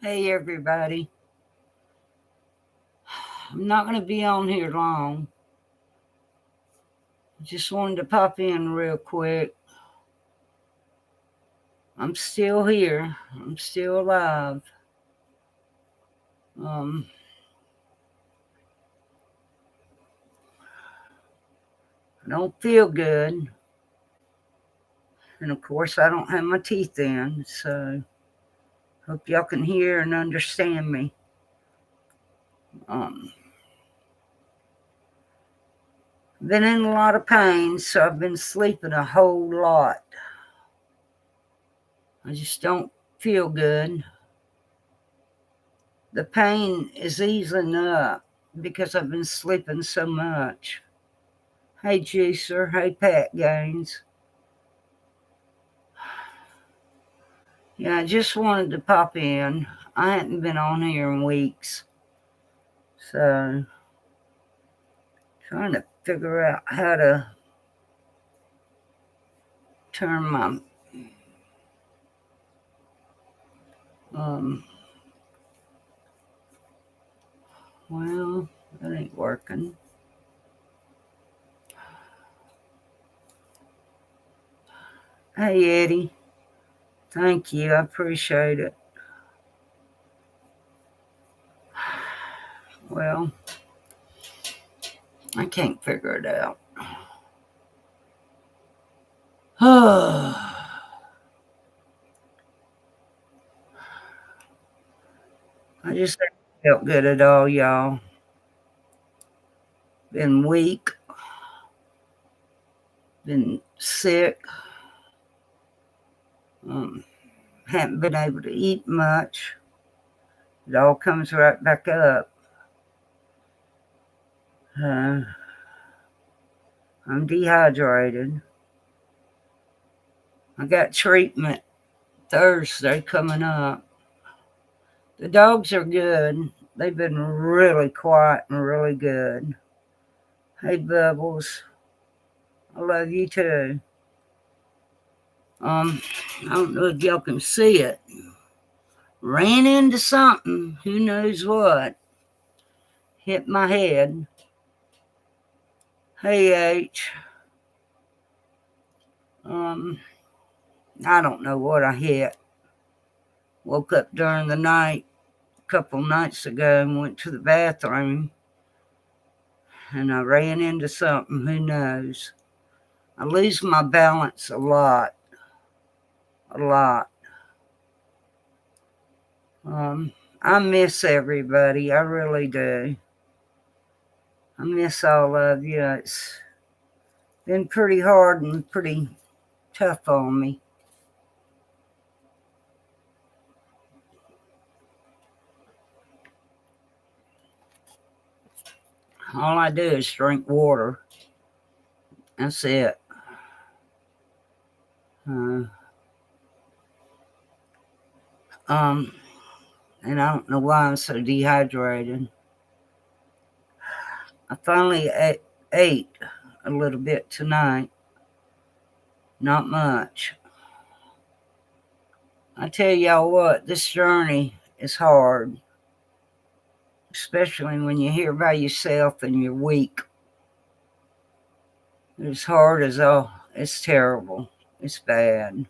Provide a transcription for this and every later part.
Hey, everybody. I'm not going to be on here long. Just wanted to pop in real quick. I'm still here. I'm still alive. Um, I don't feel good. And of course, I don't have my teeth in. So, hope y'all can hear and understand me. Um, been in a lot of pain, so I've been sleeping a whole lot. I just don't feel good. The pain is easing up because I've been sleeping so much. Hey, Juicer. Hey, Pat Gaines. Yeah, I just wanted to pop in. I hadn't been on here in weeks. So, trying to figure out how to turn my well, that ain't working. Hey, Eddie. Thank you. I appreciate it. Well, I can't figure it out. I just haven't felt good at all, y'all. Been weak, been sick, haven't been able to eat much. It all comes right back up. I'm dehydrated. I got treatment Thursday coming up. The dogs are good. They've been really quiet and really good. Hey, Bubbles. I love you too. I don't know if y'all can see it. Ran into something. Who knows what? Hit my head. Hey, H. I don't know what I hit. Woke up during the night a couple nights ago and went to the bathroom. And I ran into something. Who knows? I lose my balance a lot. A lot. I miss everybody. I really do. I miss all of you. It's been pretty hard and pretty tough on me. All I do is drink water. That's it. And I don't know why I'm so dehydrated. I finally ate a little bit tonight. Not much. I tell y'all what, this journey is hard. Especially when you're here by yourself and you're weak. It's hard as all. It's terrible. It's bad.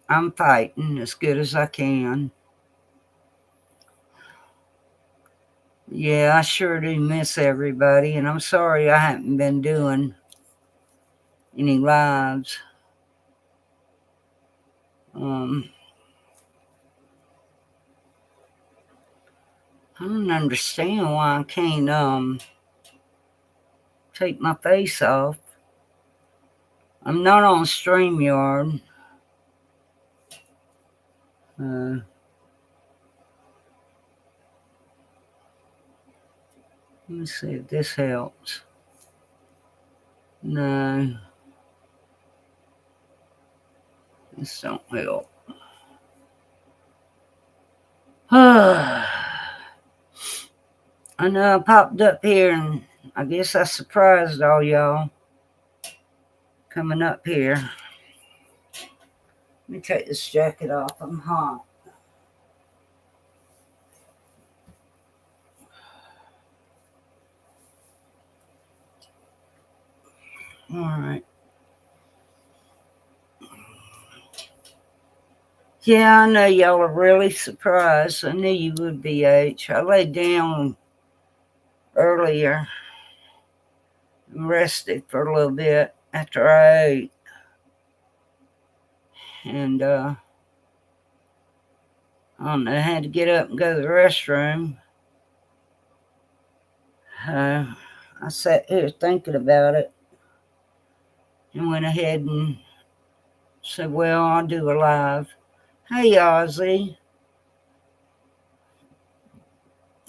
I'm fighting as good as I can. Yeah, I sure do miss everybody, and I'm sorry I haven't been doing any lives. I don't understand why I can't take my face off. I'm not on StreamYard. Let me see if this helps. No, this don't help. I know I popped up here and I guess I surprised all y'all coming up here. me take this jacket off. I'm hot. All right. Yeah, I know y'all are really surprised. I knew you would be, H. I laid down earlier and rested for a little bit after I ate. And I don't know, I had to get up and go to the restroom. I sat here thinking about it and went ahead and said, well, I'll do a live. Hey, Ozzy.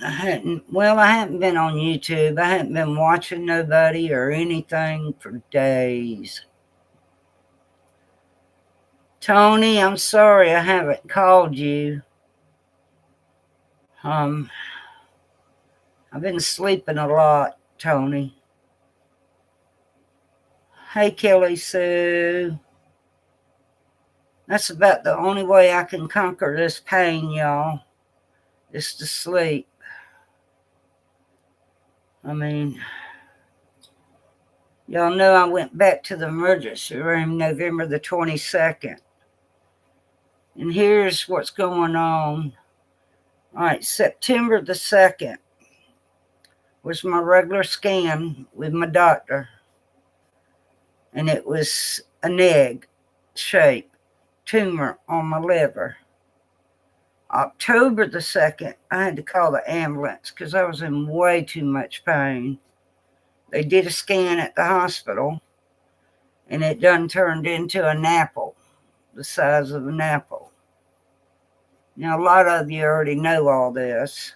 I hadn't been on YouTube. I hadn't been watching nobody or anything for days. Tony, I'm sorry I haven't called you. I've been sleeping a lot, Tony. Hey, Kelly Sue. That's about the only way I can conquer this pain, y'all, is to sleep. I mean, y'all know I went back to the emergency room November the 22nd. And here's what's going on. All right, September the 2nd was my regular scan with my doctor. And it was an egg-shaped tumor on my liver. October the 2nd, I had to call the ambulance because I was in way too much pain. They did a scan at the hospital, and it done turned into an apple, the size of an apple. Now, a lot of you already know all this.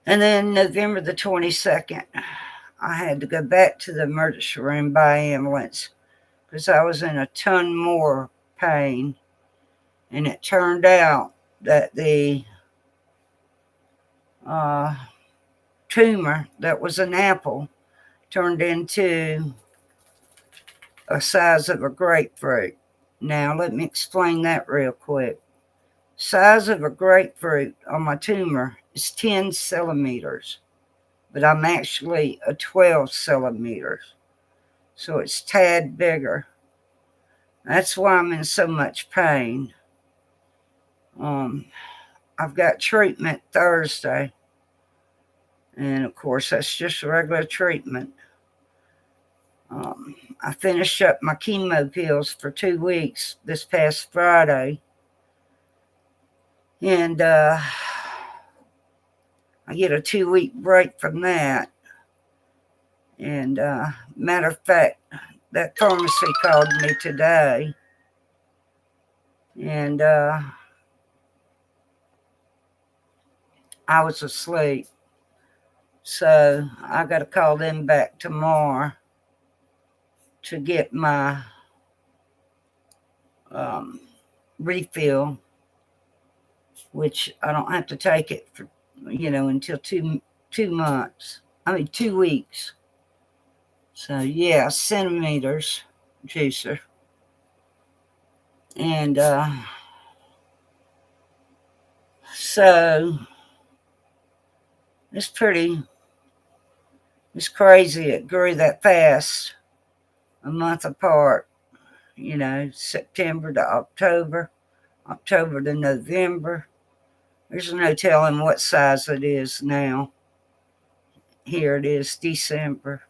And then November the 22nd, I had to go back to the emergency room by ambulance because I was in a ton more pain. And it turned out that the tumor that was an apple turned into a size of a grapefruit. Now, let me explain that real quick. Size of a grapefruit on my tumor is 10 centimeters, but I'm actually a 12 centimeters. So it's tad bigger. That's why I'm in so much pain. I've got treatment Thursday. And of course, that's just regular treatment. I finished up my chemo pills for 2 weeks this past Friday. And I get a 2-week break from that. And matter of fact, that pharmacy called me today. And I was asleep. So I got to call them back tomorrow to get my refill, which I don't have to take it for, until 2 months. 2 weeks. So yeah, centimeters juicer. And so it's crazy. It grew that fast, a month apart, September to October, October to November. There's no telling what size it is now. Here it is, December.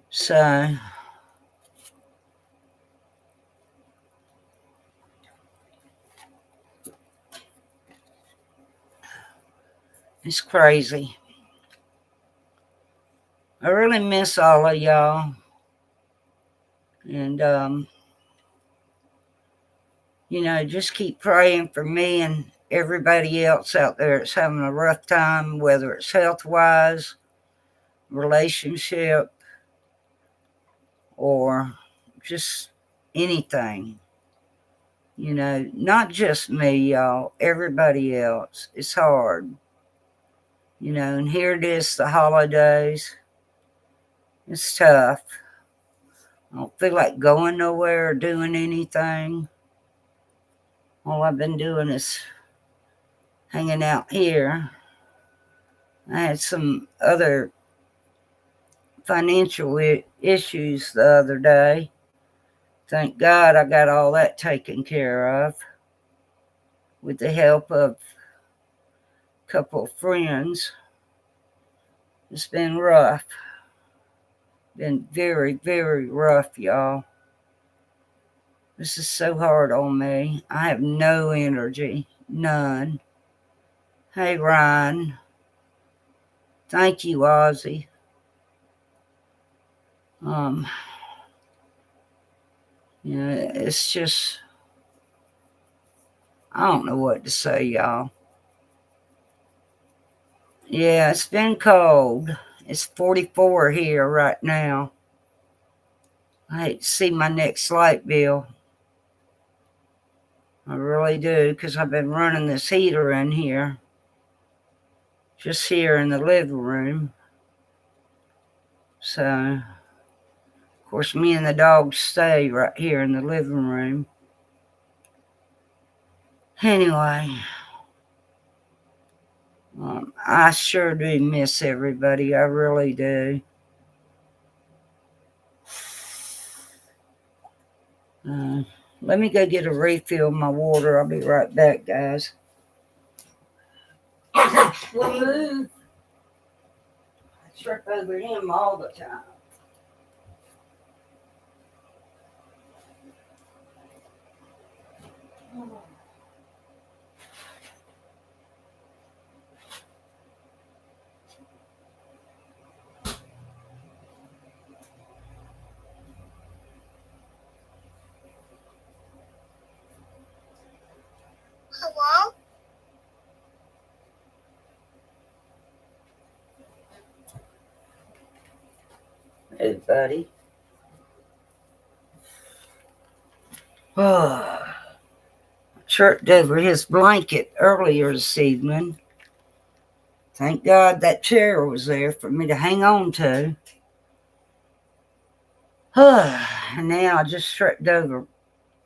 So it's crazy. I really miss all of y'all. And, just keep praying for me and everybody else out there that's having a rough time, whether it's health-wise, relationship, or just anything. Not just me, y'all, everybody else. It's hard. And here it is, the holidays. It's tough. I don't feel like going nowhere or doing anything. All I've been doing is hanging out here. I had some other financial issues the other day. Thank God I got all that taken care of with the help of a couple of friends. It's been rough. Been very, very rough, y'all. This is so hard on me. I have no energy. None. Hey, Ryan. Thank you, Ozzy. It's just, I don't know what to say, y'all. Yeah, it's been cold. It's 44 here right now. I hate to see my next light bill. I really do, because I've been running this heater in here. Just here in the living room. So, of course, me and the dogs stay right here in the living room. Anyway, I sure do miss everybody. I really do. Let me go get a refill of my water. I'll be right back, guys. We'll move. I trip over him all the time. Hello? Hey, buddy. Oh, tripped over his blanket earlier this evening. Thank God that chair was there for me to hang on to. And now I just tripped over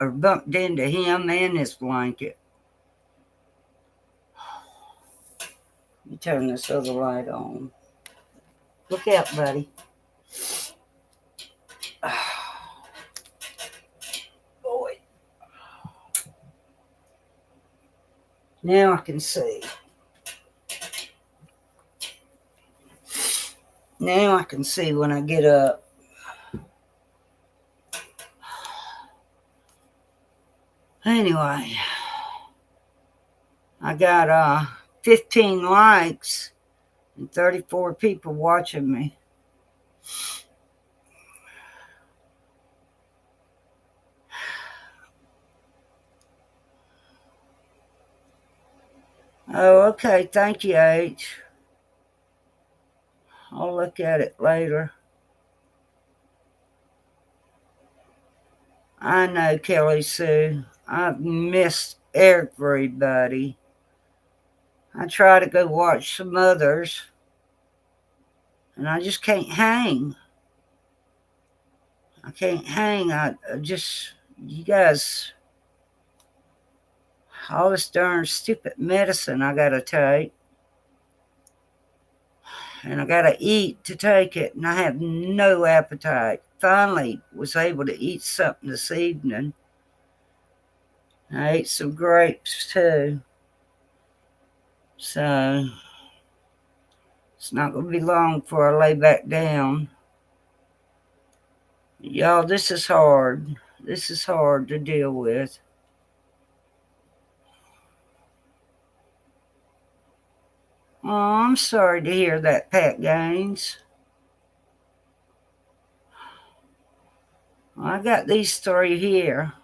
or bumped into him and his blanket. Let me turn this other light on. Look out, buddy. Boy. Now I can see. Now I can see when I get up. Anyway, I got 15 likes and 34 people watching me. Oh, okay. Thank you, H. I'll look at it later. I know, Kelly Sue. I've missed everybody. I try to go watch some others, and I just can't hang. I can't hang. I just, you guys, all this darn stupid medicine I gotta take. And I gotta eat to take it, and I have no appetite. Finally was able to eat something this evening. I ate some grapes too. So it's not gonna be long before I lay back down. Y'all, this is hard. This is hard to deal with. Oh, I'm sorry to hear that, Pat Gaines. I got these three here.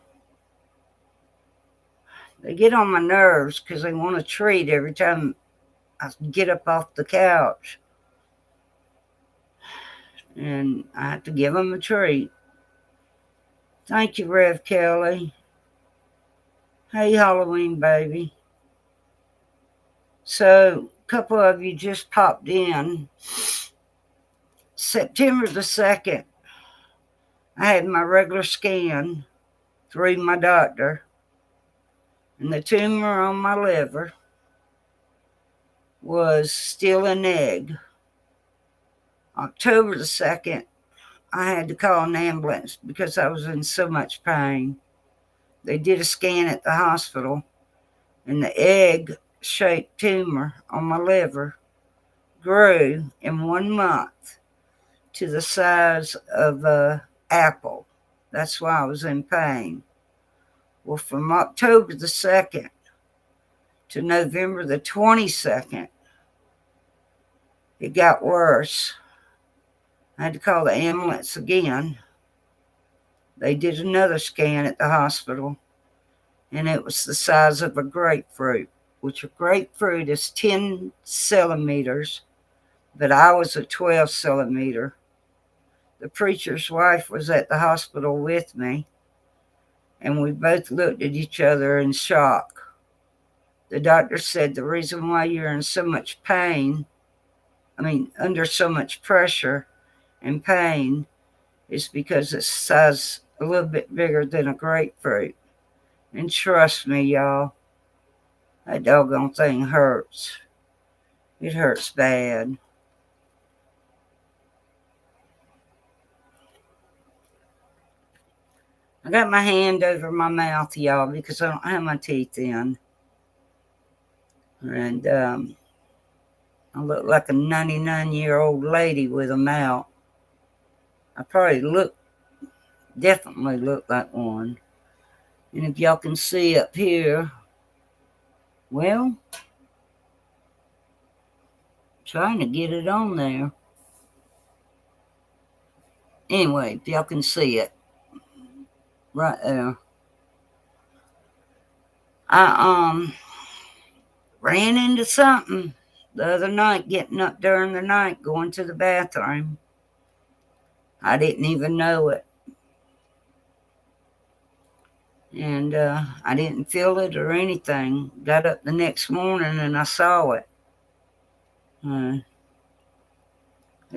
They get on my nerves because they want a treat every time I get up off the couch. And I have to give them a treat. Thank you, Rev Kelly. Hey, Halloween baby. So, a couple of you just popped in. September the 2nd, I had my regular scan through my doctor, and the tumor on my liver was still an egg. October the 2nd, I had to call an ambulance because I was in so much pain. They did a scan at the hospital, and the egg-shaped tumor on my liver grew in 1 month to the size of an apple. That's why I was in pain. Well, from October the 2nd to November the 22nd, it got worse. I had to call the ambulance again. They did another scan at the hospital, and it was the size of a grapefruit, which a grapefruit is 10 centimeters, but I was a 12 centimeter. The preacher's wife was at the hospital with me, and we both looked at each other in shock. The doctor said the reason why you're in so much pain, under so much pressure and pain, is because it's size a little bit bigger than a grapefruit. And trust me, y'all, that doggone thing hurts. It hurts bad. I got my hand over my mouth, y'all, because I don't have my teeth in. And I look like a 99-year-old lady with them out. I definitely look like one. And if y'all can see up here, well, trying to get it on there. Anyway, if y'all can see it, right there. I ran into something the other night, getting up during the night, going to the bathroom. I didn't even know it. And I didn't feel it or anything. Got up the next morning and I saw it. It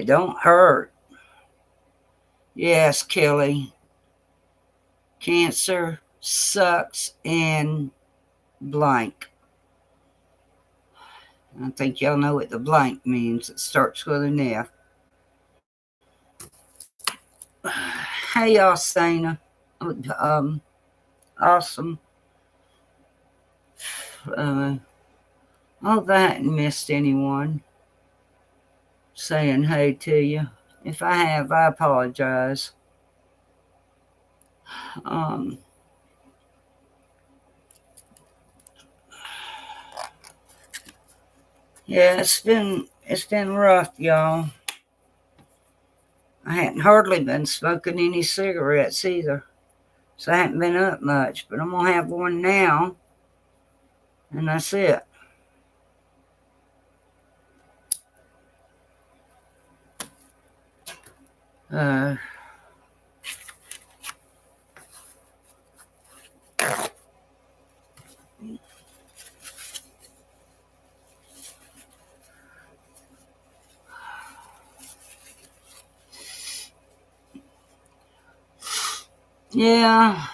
don't hurt. Yes, Kelly. Cancer sucks and blank. I think y'all know what the blank means. It starts with an F. Hey, y'all, Sana. Awesome. I hope I hadn't missed anyone saying hey to you. If I have, I apologize. Yeah, it's been rough, y'all. I hadn't hardly been smoking any cigarettes either, so I haven't been up much. But I'm gonna have one now, and that's it. Yeah.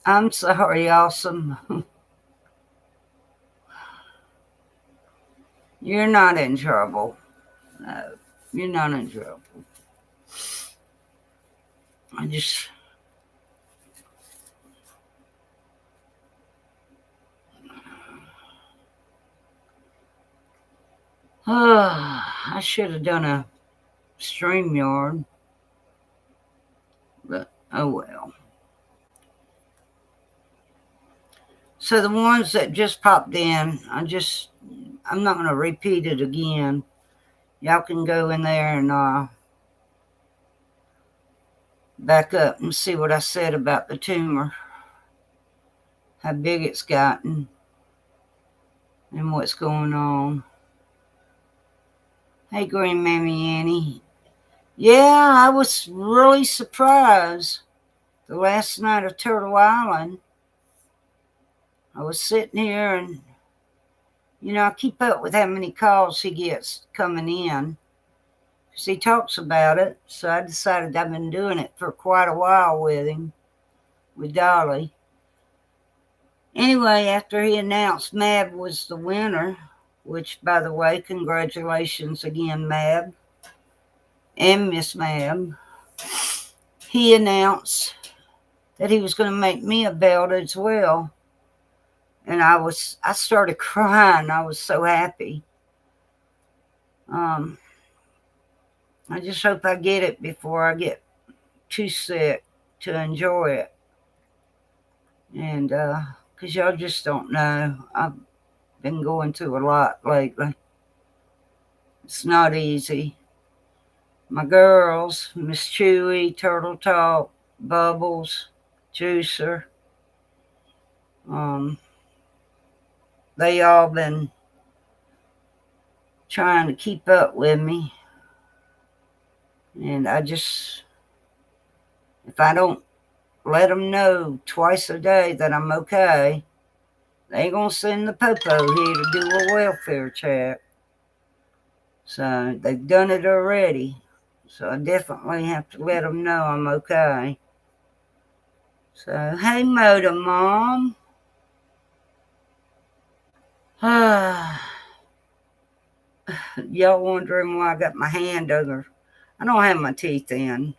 I'm sorry, Awesome. You're not in trouble. No, you're not in trouble. I just... I should have done a StreamYard. But, oh well. So the ones that just popped in, I'm not going to repeat it again. Y'all can go in there and back up and see what I said about the tumor, how big it's gotten, and what's going on. Hey, Green Mammy Annie. Yeah, I was really surprised the last night of Turtle Island. I was sitting here and, I keep up with how many calls he gets coming in. because he talks about it. So I decided I've been doing it for quite a while with him, with Dolly. Anyway, after he announced Mab was the winner, which, by the way, congratulations again, Mab and Miss Mab, he announced that he was going to make me a belt as well. And I started crying. I was so happy. I just hope I get it before I get too sick to enjoy it. And because y'all just don't know, I've been going through a lot lately. It's not easy. My girls, Miss Chewy, Turtle Talk, Bubbles, Juicer, they all been trying to keep up with me. And I just, if I don't let them know twice a day that I'm okay, they gonna send the popo here to do a welfare check. So they've done it already. So I definitely have to let them know I'm okay. So, hey, Moda Mom. Y'all wondering why I got my hand over. I don't have my teeth in.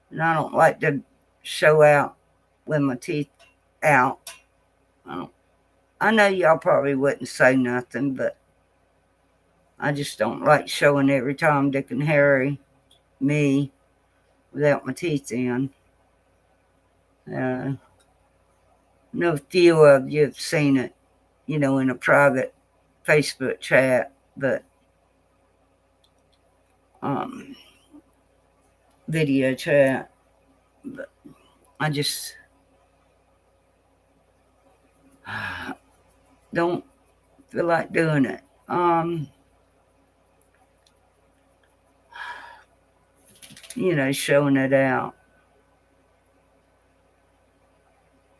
And I don't like to show out with my teeth out. I know y'all probably wouldn't say nothing, but I just don't like showing every Tom, Dick, and Harry me without my teeth in. No few of you have seen it, in a private Facebook chat, but video chat. But I just don't feel like doing it. Showing it out.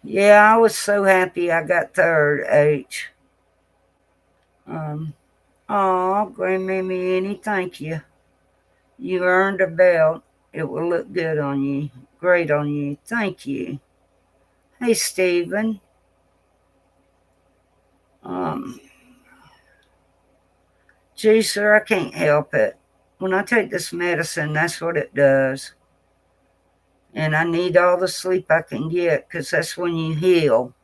Yeah, I was so happy I got third, H. Grandmammy Annie, thank you. You earned a belt. It will look good on you. Great on you. Thank you. Hey, Stephen. Juicer, I can't help it. When I take this medicine, that's what it does. And I need all the sleep I can get because that's when you heal.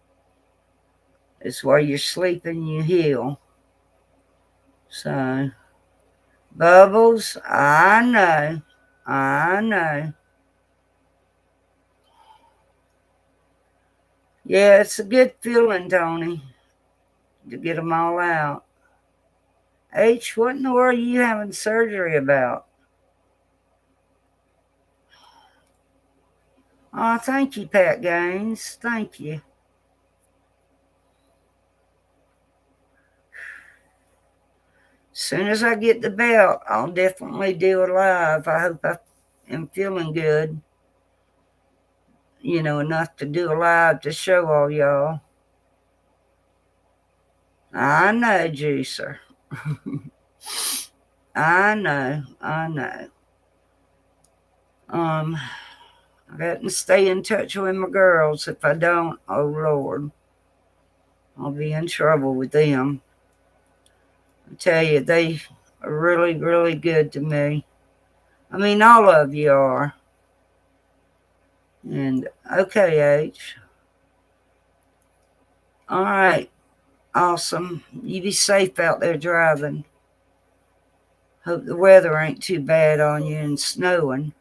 It's while you're sleeping, you heal. So, Bubbles, I know. Yeah, it's a good feeling, Tony, to get them all out. H, what in the world are you having surgery about? Oh, thank you, Pat Gaines. Thank you. As soon as I get the belt, I'll definitely do a live. I hope I am feeling good, enough to do a live to show all y'all. I know, Juicer. I know. I got to stay in touch with my girls. If I don't, oh Lord, I'll be in trouble with them. I tell you, they are really, really good to me. I mean, all of you are. And okay, H. All right. Awesome. You be safe out there driving. Hope the weather ain't too bad on you and snowing.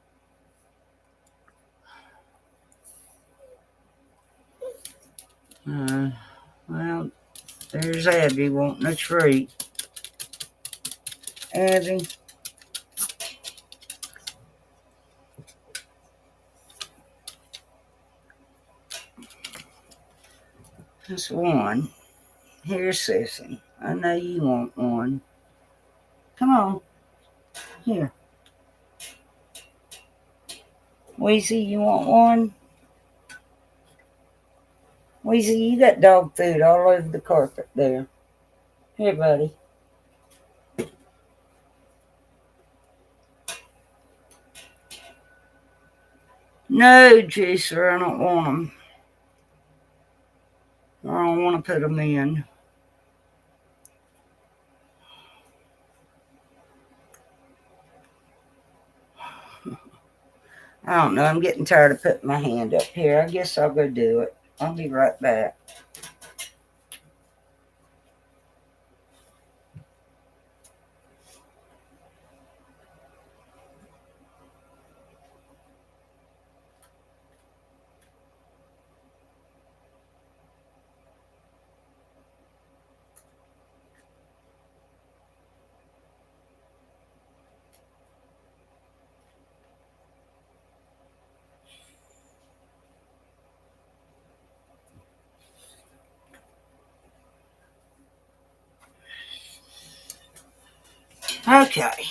Well, there's Abby wanting a treat. Abby. That's one. Here's Sissy. I know you want one. Come on. Here. Weezy, you want one? Weezy, you got dog food all over the carpet there. Here, buddy. No, juicer, I don't want them. I don't want to put them in. I don't know. I'm getting tired of putting my hand up here. I guess I'll go do it. I'll be right back. Okay.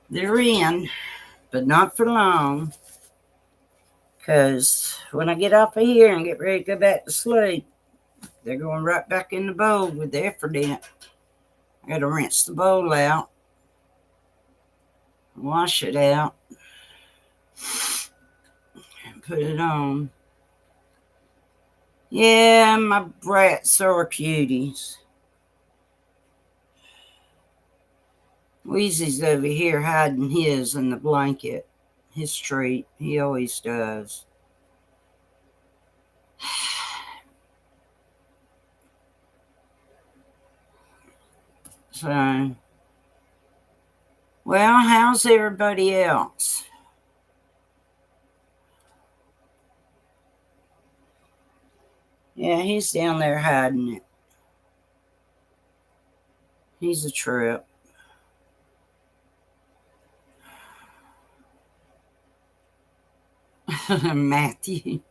They're in, but not for long. Because when I get off of here and get ready to go back to sleep, they're going right back in the bowl with the effort in it. I got to rinse the bowl out, wash it out, and put it on. Yeah, my brats are cuties. Wheezy's over here hiding his in the blanket. His treat. He always does. So, well, how's everybody else? Yeah, he's down there hiding it. He's a trip. Matthew.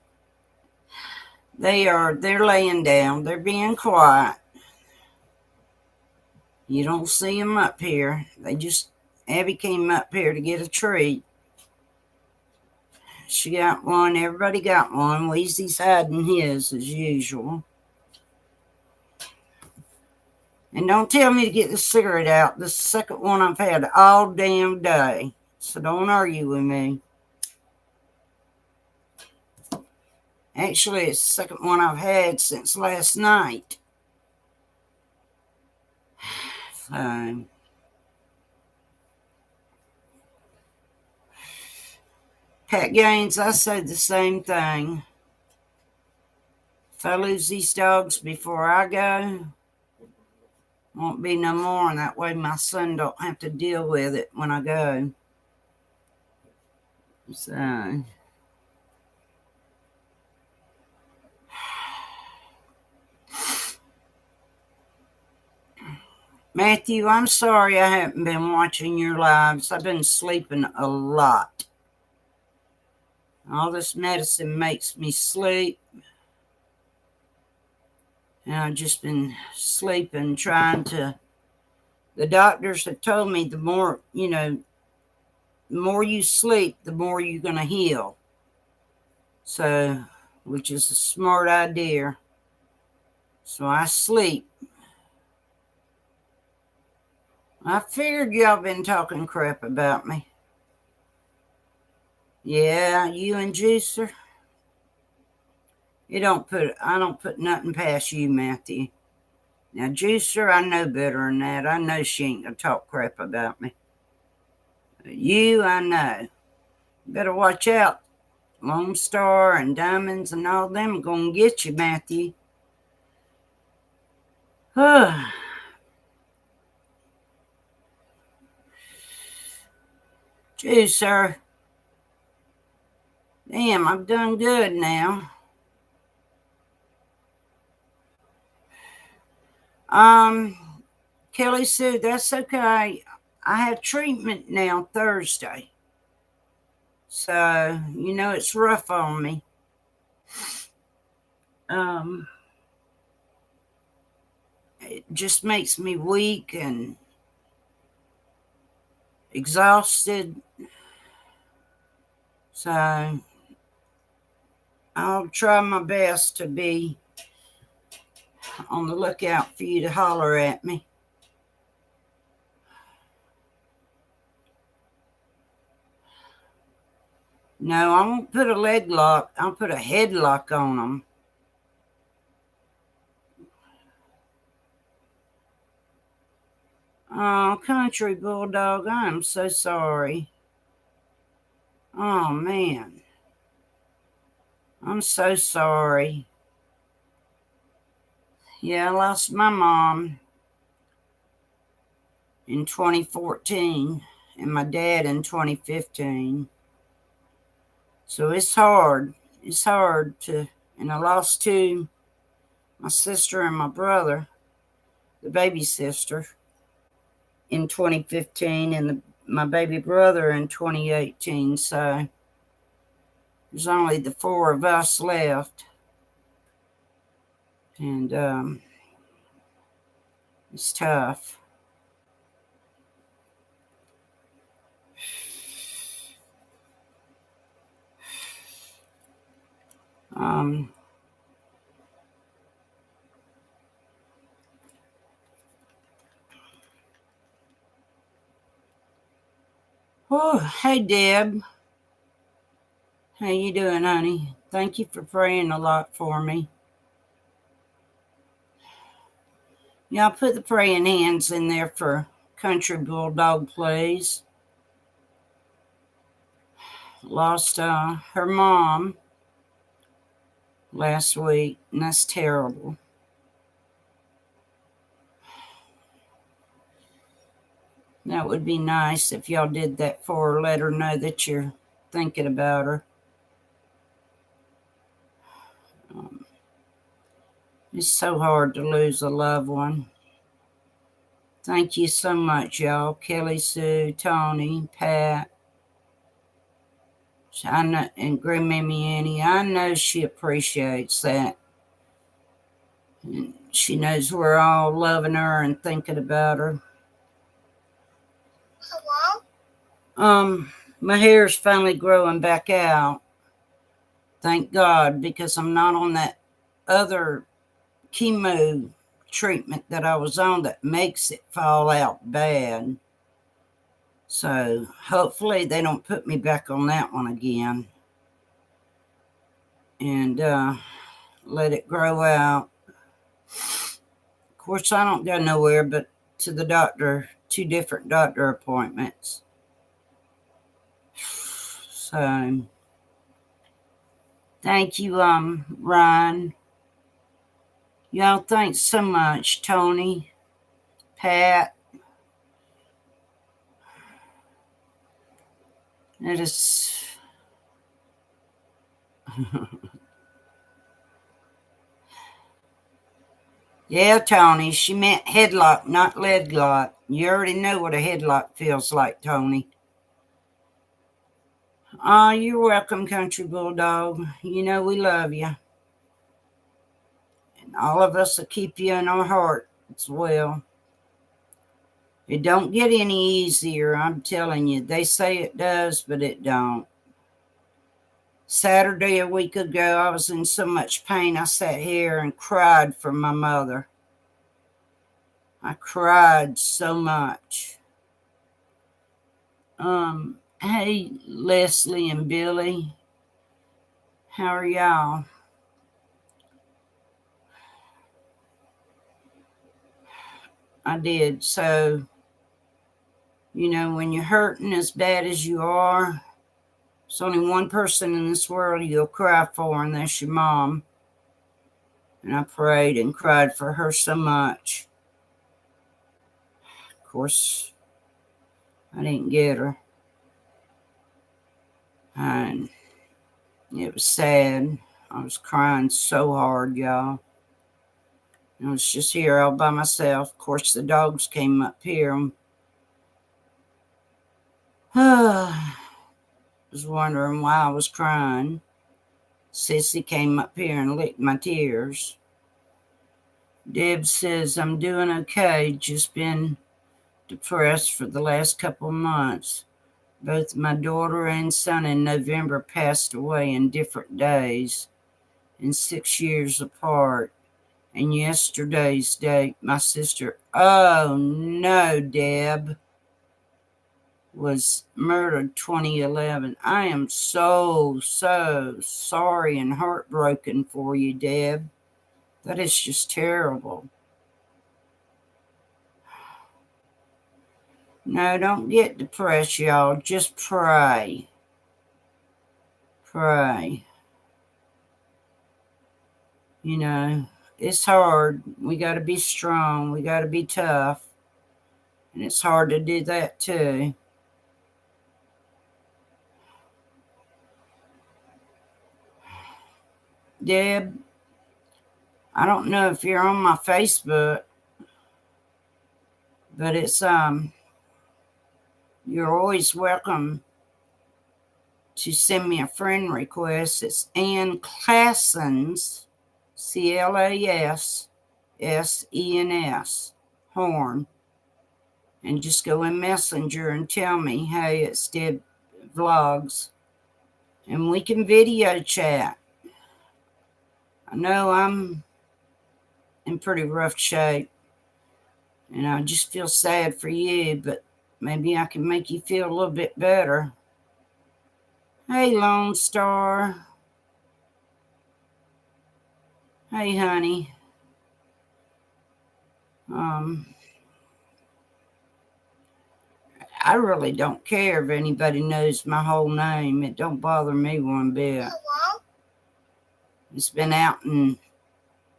They're laying down. They're being quiet. You don't see them up here. Abby came up here to get a treat. She got one. Everybody got one. Weezy's hiding his as usual. And don't tell me to get the cigarette out. This is the second one I've had all damn day. So don't argue with me. Actually, it's the second one I've had since last night. So, Pat Gaines, I said the same thing. If I lose these dogs before I go, won't be no more, and that way my son don't have to deal with it when I go. So, Matthew, I'm sorry I haven't been watching your lives. I've been sleeping a lot. All this medicine makes me sleep. And I've just been sleeping, the doctors have told me the more you sleep, the more you're going to heal. So, which is a smart idea. So I sleep. I figured y'all been talking crap about me. Yeah, you and Juicer. I don't put nothing past you, Matthew. Now, Juicer, I know better than that. I know she ain't gonna talk crap about me. But you, I know. You better watch out. Lone Star and Diamonds and all them are gonna get you, Matthew. Juicer. Damn, I've done good now. Kelly Sue, that's okay. I have treatment now Thursday. So, it's rough on me. It just makes me weak and exhausted. So, I'll try my best to be on the lookout for you to holler at me. No, I won't put a leg lock. I'll put a headlock on them. Oh, Country Bulldog, I am so sorry. Oh, man. I'm so sorry. Yeah, I lost my mom in 2014 and my dad in 2015. So it's hard. It's hard to, and I lost two, my sister and my brother, the baby sister, in 2015, and my baby brother in 2018. So there's only the four of us left. And it's tough. Oh, hey, Deb. How you doing, honey? Thank you for praying a lot for me. Y'all put the praying hands in there for Country Bulldog, please. Lost her mom last week, and that's terrible. That would be nice if y'all did that for her. Let her know that you're thinking about her. It's so hard to lose a loved one. Thank you so much, y'all. Kelly Sue, Tony, Pat, I know, and Grandmammy Annie. I know she appreciates that. And she knows we're all loving her and thinking about her. Hello? My hair's finally growing back out. Thank God, because I'm not on that other chemo treatment that I was on that makes it fall out bad. So hopefully they don't put me back on that one again. And let it grow out. Of course, I don't go nowhere but to the doctor, 2 different doctor appointments. So thank you, Ryan. Y'all, thanks so much, Tony, Pat. It is. Yeah, Tony, she meant headlock, not leg lock. You already know what a headlock feels like, Tony. You're welcome, Country Bulldog. You know we love you. And all of us will keep you in our heart as well. It don't get any easier, I'm telling you. They say it does, but it don't. Saturday a week ago, I was in so much pain, I sat here and cried for my mother. I cried so much. Hey, Leslie and Billy. How are y'all? I did. So, you know, when you're hurting as bad as you are, there's only one person in this world you'll cry for, and that's your mom. And I prayed and cried for her so much. Of course, I didn't get her. And it was sad. I was crying so hard, y'all. I was just here all by myself. Of course, the dogs came up here. I was wondering why I was crying. Sissy came up here and licked my tears. Deb says, I'm doing okay. Just been depressed for the last couple of months. Both my daughter and son in November passed away in different days and 6 years apart. And yesterday's date, my sister. Oh, no, Deb. was murdered 2011. I am so sorry and heartbroken for you, Deb. That is just terrible. No, don't get depressed, y'all. Just pray. Pray. You know, it's hard. We got to be strong. We got to be tough. And it's hard to do that too. Deb, I don't know if you're on my Facebook, but it's you're always welcome to send me a friend request. It's Ann Classens, Classens, Horn. And just go in Messenger and tell me, hey, it's Deb Vlogs. And we can video chat. I know I'm in pretty rough shape. And I just feel sad for you, but maybe I can make you feel a little bit better. Hey, Lone Star. Hey, honey. I really don't care if anybody knows my whole name. It don't bother me one bit. Hello? It's been out in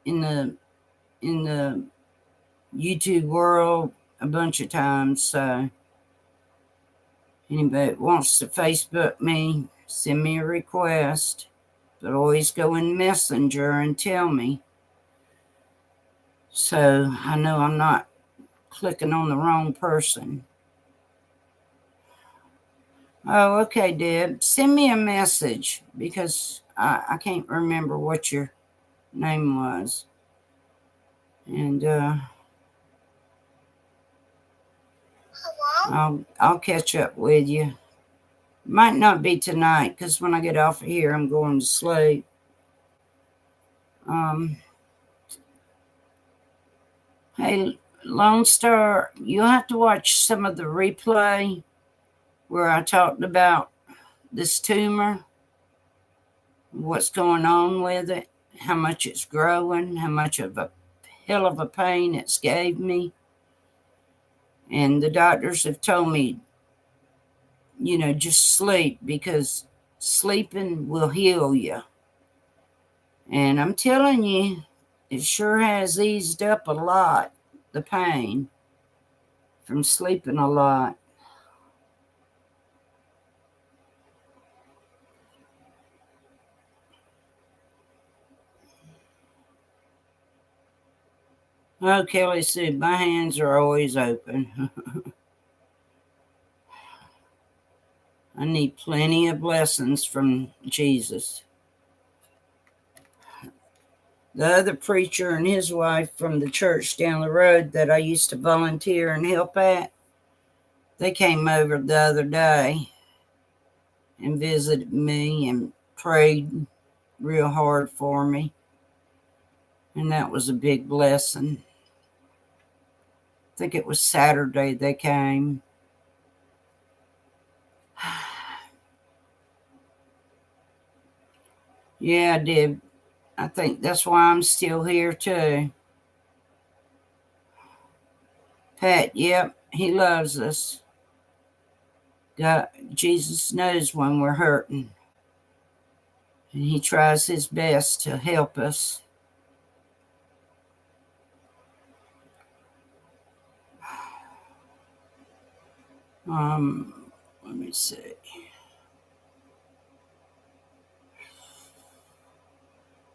the YouTube world a bunch of times, so anybody that wants to Facebook me, send me a request, but always go in Messenger and tell me, so I know I'm not clicking on the wrong person. Oh, okay, Deb. Send me a message because I can't remember what your name was. And I'll catch up with you. Might not be tonight because when I get off of here, I'm going to sleep. Hey, Lone Star, you'll have to watch some of the replay where I talked about this tumor, what's going on with it, how much it's growing, how much of a hell of a pain it's gave me. And the doctors have told me, you know, just sleep because sleeping will heal you. And I'm telling you, it sure has eased up a lot, the pain from sleeping a lot. Oh, Kelly said, my hands are always open. I need plenty of blessings from Jesus. The other preacher and his wife from the church down the road that I used to volunteer and help at, they came over the other day and visited me and prayed real hard for me. And that was a big blessing. I think it was Saturday they came. Yeah, I did. I think that's why I'm still here too. Pat, yep, he loves us. God, Jesus knows when we're hurting. And he tries his best to help us. Let me see.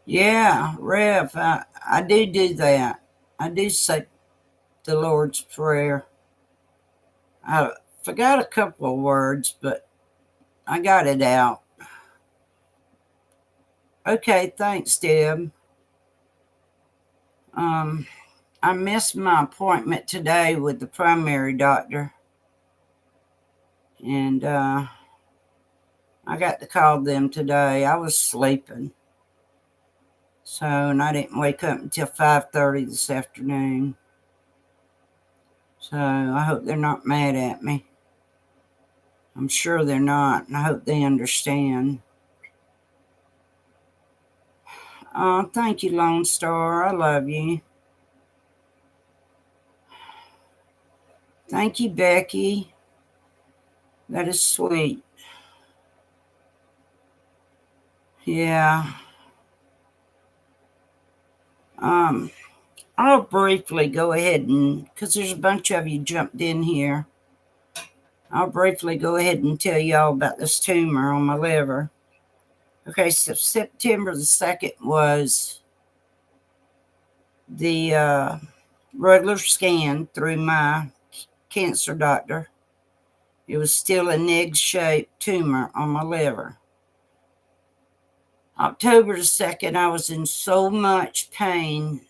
Yeah, Rev, I do that. I do say the Lord's Prayer. I forgot a couple of words, but I got it out. Okay, thanks, Deb. I missed my appointment today with the primary doctor. And I got to call them today. I was sleeping. So, and I didn't wake up until 5:30 this afternoon. So I hope they're not mad at me. I'm sure they're not, and I hope they understand. Thank you, Lone Star. I love you. Thank you, Becky. That is sweet. Yeah. I'll briefly go ahead and, because there's a bunch of you jumped in here, I'll briefly go ahead and tell y'all about this tumor on my liver. Okay, so September the 2nd was the regular scan through my cancer doctor. It was still an egg-shaped tumor on my liver. October the 2nd, I was in so much pain,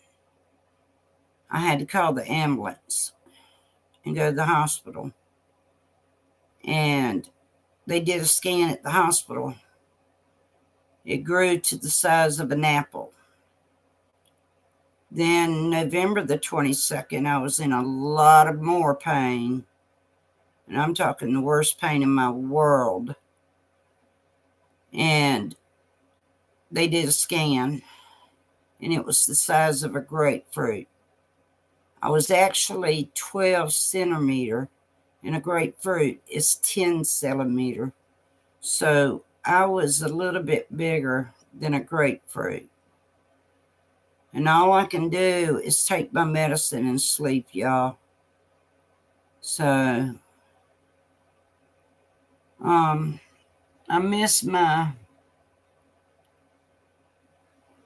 I had to call the ambulance and go to the hospital. And they did a scan at the hospital. It grew to the size of an apple. Then November the 22nd, I was in a lot of more pain. And I'm talking the worst pain in my world. And they did a scan, and it was the size of a grapefruit. I was actually 12 centimeter, and a grapefruit is 10 centimeter. So I was a little bit bigger than a grapefruit. And all I can do is take my medicine and sleep, y'all. So, I missed my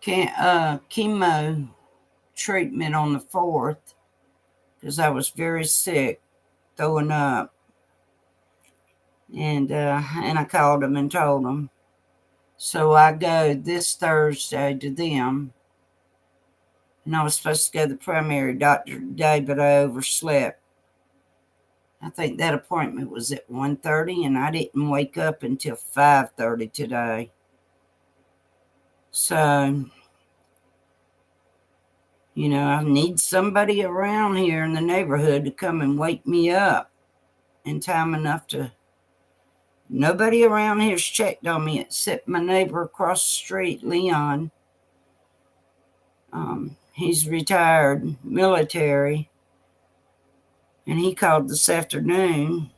chemo treatment on the 4th because I was very sick, throwing up. And I called them and told them. So I go this Thursday to them. And I was supposed to go to the primary doctor today, but I overslept. I think that appointment was at 1:30, and I didn't wake up until 5:30 today. So, I need somebody around here in the neighborhood to come and wake me up in time enough to... Nobody around here's checked on me except my neighbor across the street, Leon. He's retired military, and he called this afternoon,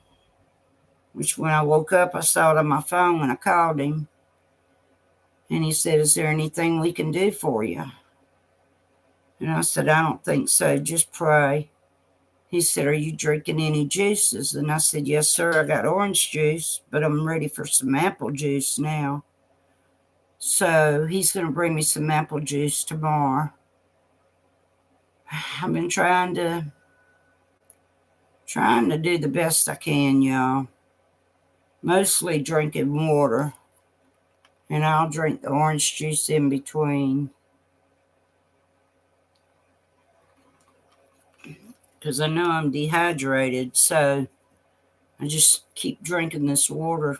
which when I woke up, I saw it on my phone when I called him. And he said, "Is there anything we can do for you?" And I said, "I don't think so. Just pray." He said, "Are you drinking any juices?" And I said, "Yes, sir. I got orange juice, but I'm ready for some apple juice now." So he's going to bring me some apple juice tomorrow. I've been trying to do the best I can, y'all. Mostly drinking water. And I'll drink the orange juice in between. Because I know I'm dehydrated, so I just keep drinking this water.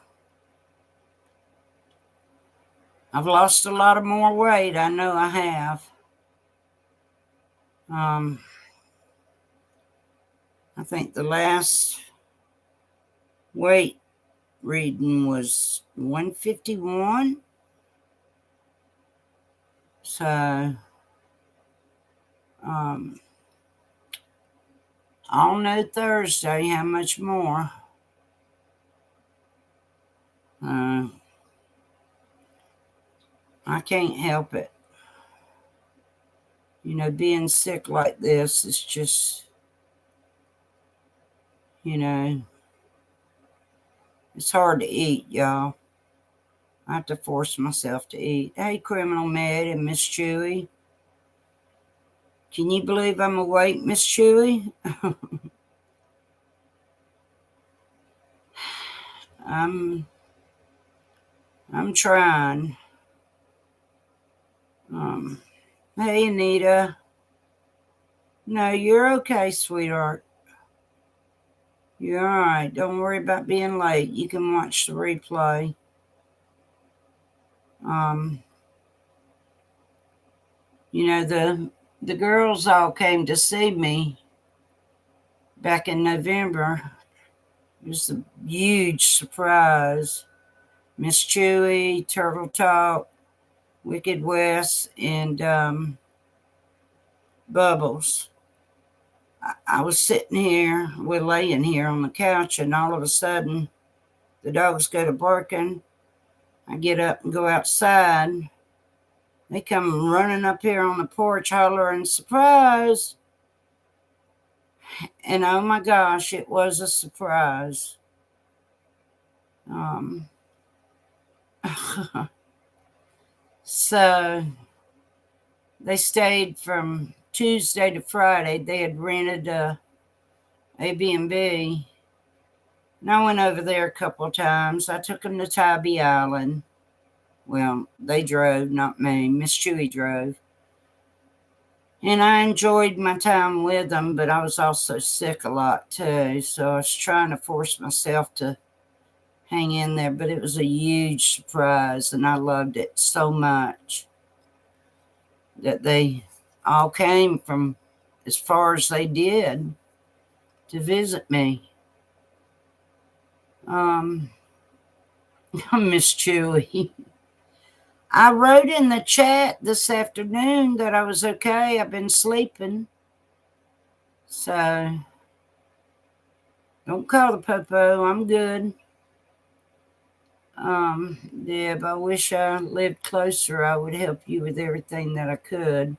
I've lost a lot of more weight. I know I have. I think the last weight reading was 151. So, I'll know Thursday how much more. I can't help it. Being sick like this is just, it's hard to eat, y'all. I have to force myself to eat. Hey, Criminal Med and Miss Chewy. Can you believe I'm awake, Miss Chewy? I'm trying. Hey, Anita. No, you're okay, sweetheart. You're all right. Don't worry about being late. You can watch the replay. The girls all came to see me back in November. It was a huge surprise. Miss Chewy, Turtle Talk, Wicked West, and Bubbles. I was sitting here, we're laying here on the couch, and all of a sudden, the dogs go to barking. I get up and go outside. They come running up here on the porch, hollering, "Surprise!" And oh my gosh, it was a surprise. So they stayed from Tuesday to Friday. They had rented a Airbnb. And I went over there a couple of times. I took them to Tybee Island. Well, they drove, not me. Miss Chewy drove. And I enjoyed my time with them, but I was also sick a lot too. So I was trying to force myself to hang in there, but it was a huge surprise, and I loved it so much that they all came from as far as they did to visit me. Miss Chewy. I wrote in the chat this afternoon that I was okay. I've been sleeping. So don't call the popo. I'm good. Deb, I wish I lived closer. I would help you with everything that I could.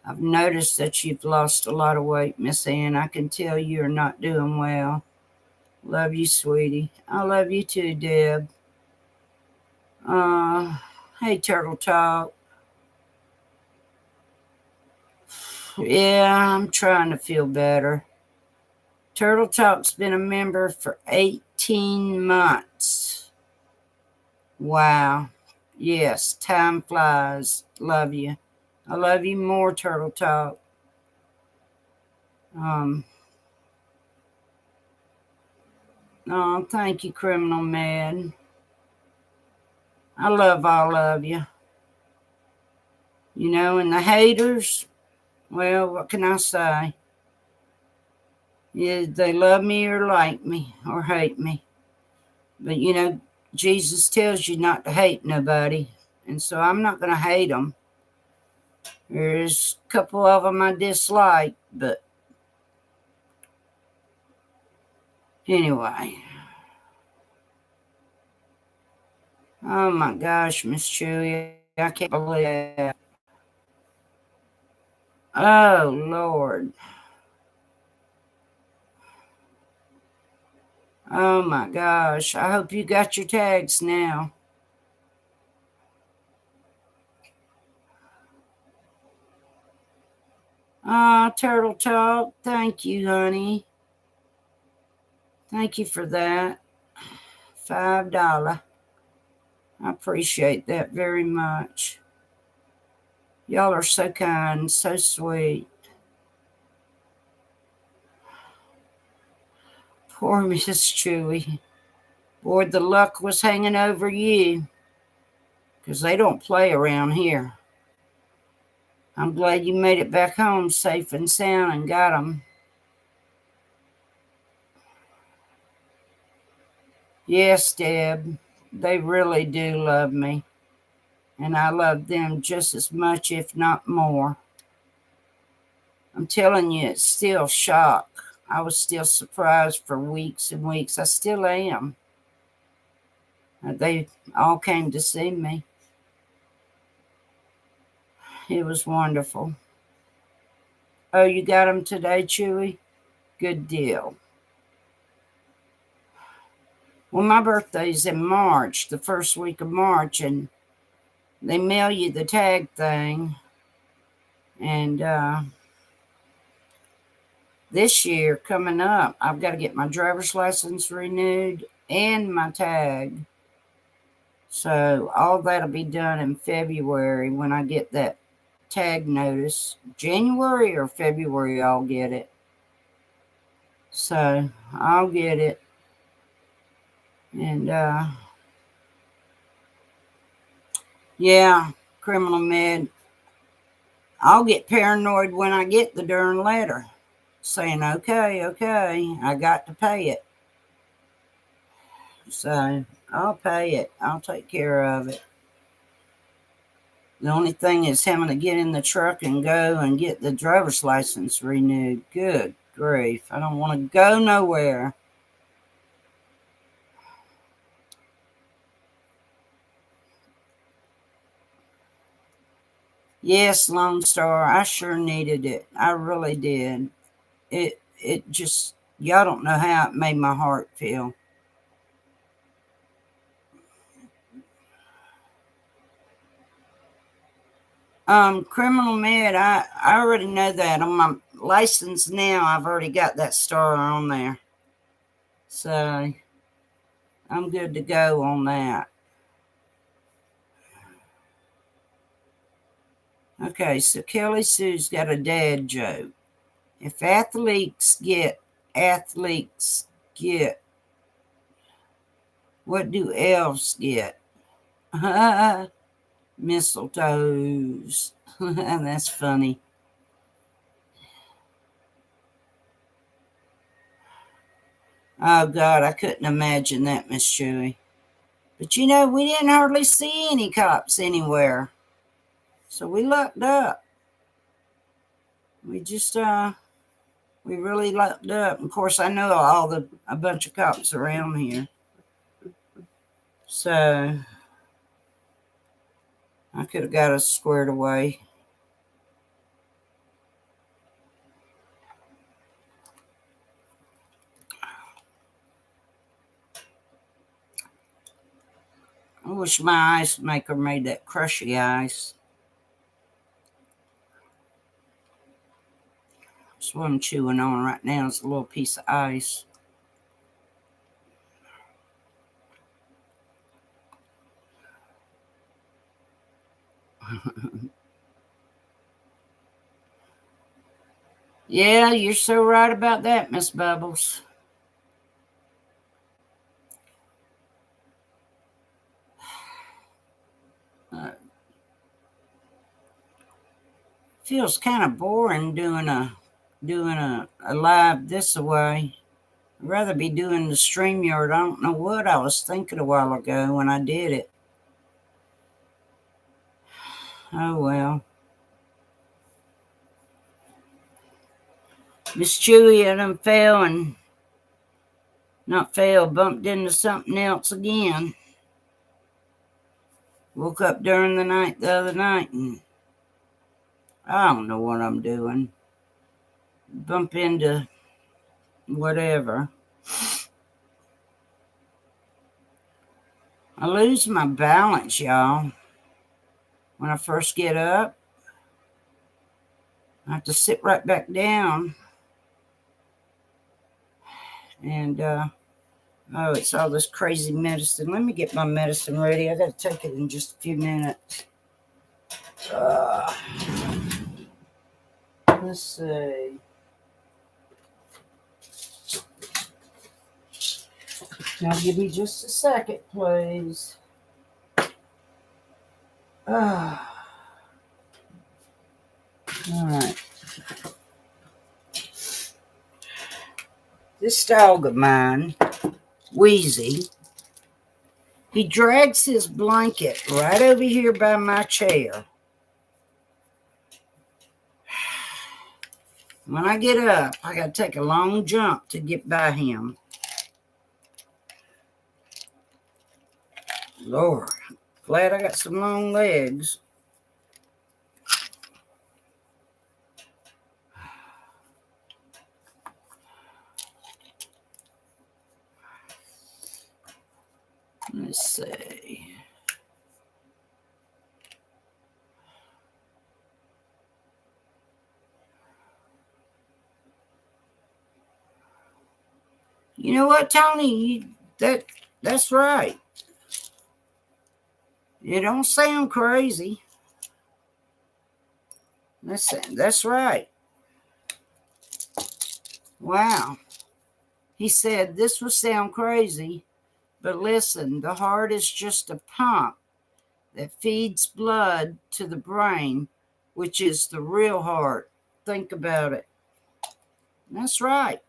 I've noticed that you've lost a lot of weight, Miss Ann. I can tell you're not doing well. Love you, sweetie. I love you too, Deb. Hey, Turtle Talk. Yeah, I'm trying to feel better. Turtle Talk's been a member for 18 months. Wow. Yes, time flies. Love you. I love you more, Turtle Talk. Oh, thank you, Criminal Man. I love all of you. You know, and the haters, well, what can I say? Yeah, they love me or like me or hate me. But, you know, Jesus tells you not to hate nobody. And so I'm not going to hate them. There's a couple of them I dislike, but anyway. Oh my gosh, Miss Chewy, I can't believe that. Oh, Lord. Oh my gosh. I hope you got your tags now. Turtle Talk. Thank you, honey. Thank you for that. $5. I appreciate that very much. Y'all are so kind, so sweet. Poor Miss Chewy. Boy, the luck was hanging over you, because they don't play around here. I'm glad you made it back home safe and sound and got them. Yes, Deb, they really do love me. And I love them just as much, if not more. I'm telling you, it's still shock. I was still surprised for weeks and weeks. I still am. They all came to see me. It was wonderful. Oh, you got them today, Chewy? Good deal. Well, my birthday's in March, the first week of March, and they mail you the tag thing. And this year coming up, I've got to get my driver's license renewed and my tag. So all that'll be done in February when I get that tag notice. January or February, I'll get it. So I'll get it. And yeah, Criminal Med, I'll get paranoid when I get the darn letter saying, okay, I got to pay it. So I'll pay it. I'll take care of it. The only thing is having to get in the truck and go and get the driver's license renewed. Good grief. I don't want to go nowhere. Yes, Lone Star, I sure needed it. I really did. It just, y'all don't know how it made my heart feel. Criminal med, I already know that. On my license now, I've already got that star on there. So I'm good to go on that. Okay, so Kelly Sue's got a dad joke. If athletes get, what do elves get? Mistletoes. That's funny. Oh, God, I couldn't imagine that, Miss Chewy. But we didn't hardly see any cops anywhere. So we lucked up. We just, we really lucked up. Of course, I know a bunch of cops around here. So I could have got us squared away. I wish my ice maker made that crushy ice. That's what I'm chewing on right now is a little piece of ice. Yeah, you're so right about that, Miss Bubbles. Feels kind of boring doing a live this way. I'd rather be doing the StreamYard. I don't know what I was thinking a while ago when I did it. Oh well. Miss Chewy and them fell and bumped into something else again. Woke up during the night the other night and I don't know what I'm doing. Bump into whatever. I lose my balance, y'all. When I first get up, I have to sit right back down. And, it's all this crazy medicine. Let me get my medicine ready. I got to take it in just a few minutes. Let's see. Now, give me just a second, please. All right. This dog of mine, Wheezy, he drags his blanket right over here by my chair. When I get up, I got to take a long jump to get by him. Lord, glad I got some long legs. Let's see. You know what, Tony? That's right. It don't sound crazy. That's right. Wow. He said this will sound crazy, but listen, the heart is just a pump that feeds blood to the brain, which is the real heart. Think about it. That's right.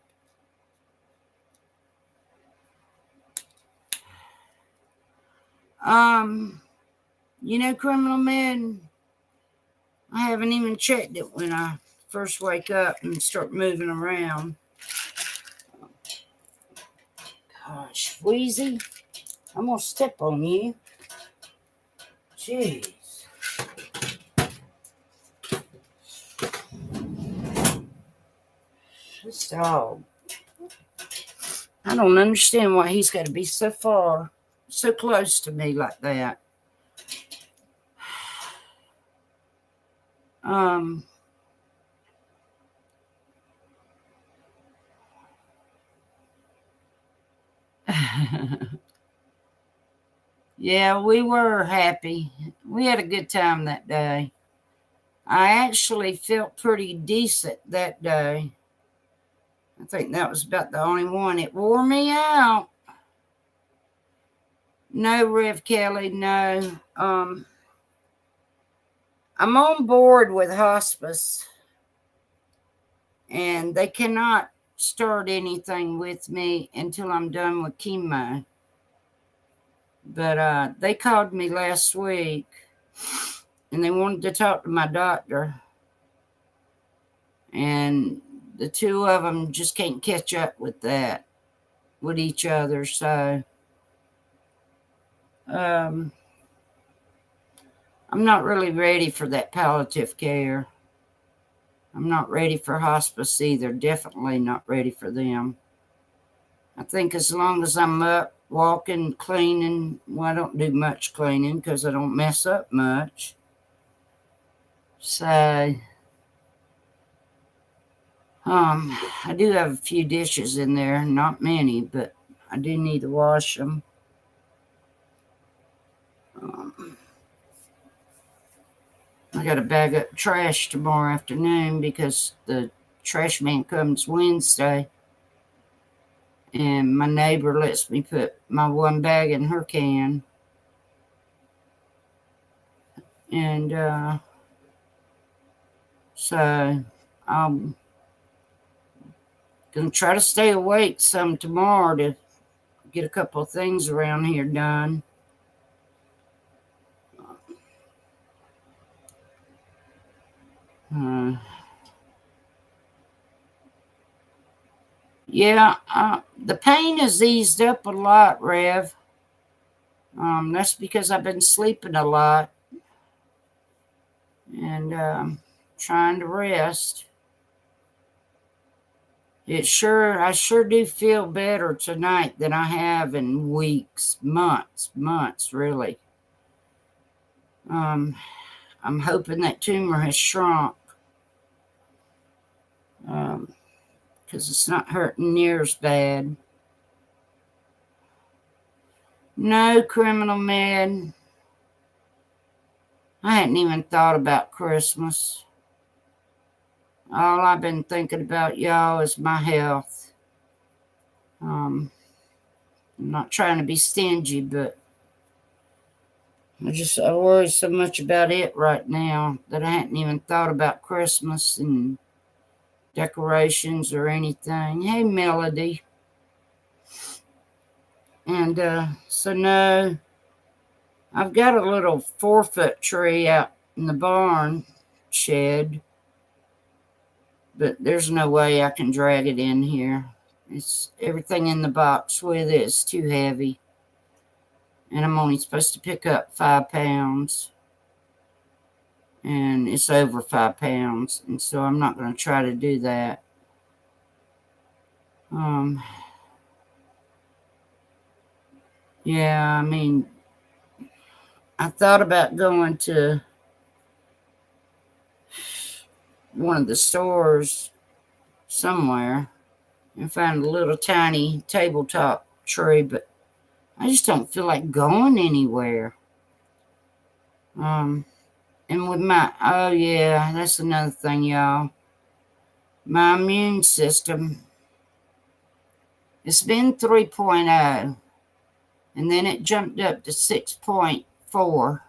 Criminal Med, I haven't even checked it when I first wake up and start moving around. Gosh, Wheezy, I'm going to step on you. Jeez. This dog. I don't understand why he's got to be so far, so close to me like that. Yeah, we were happy. We had a good time that day. I actually felt pretty decent that day. I think that was about the only one. It wore me out. No, Rev Kelly, no. I'm on board with hospice, and they cannot start anything with me until I'm done with chemo. But they called me last week, and they wanted to talk to my doctor. And the two of them just can't catch up with that, with each other. So I'm not really ready for that palliative care. I'm not ready for hospice either. Definitely not ready for them. I think as long as I'm up, walking, cleaning, well, I don't do much cleaning because I don't mess up much. So, I do have a few dishes in there, not many, but I do need to wash them. I got to bag up trash tomorrow afternoon because the trash man comes Wednesday. And my neighbor lets me put my one bag in her can. And so I'm going to try to stay awake some tomorrow to get a couple of things around here done. Yeah, the pain has eased up a lot, Rev. That's because I've been sleeping a lot and trying to rest. I sure do feel better tonight than I have in weeks, months, really. I'm hoping that tumor has shrunk because it's not hurting near as bad. No, Criminal Med. I hadn't even thought about Christmas. All I've been thinking about, y'all, is my health. I'm not trying to be stingy, but I worry so much about it right now that I hadn't even thought about Christmas and decorations or anything. Hey, Melody. And so no, I've got a little 4-foot tree out in the barn shed, but there's no way I can drag it in here. It's everything in the box with it is too heavy. And I'm only supposed to pick up 5 pounds. And it's over 5 pounds. And so I'm not going to try to do that. Yeah, I mean, I thought about going to one of the stores somewhere and find a little tiny tabletop tree, but I just don't feel like going anywhere. And with oh yeah, that's another thing, y'all. My immune system, it's been 3.0, and then it jumped up to 6.4,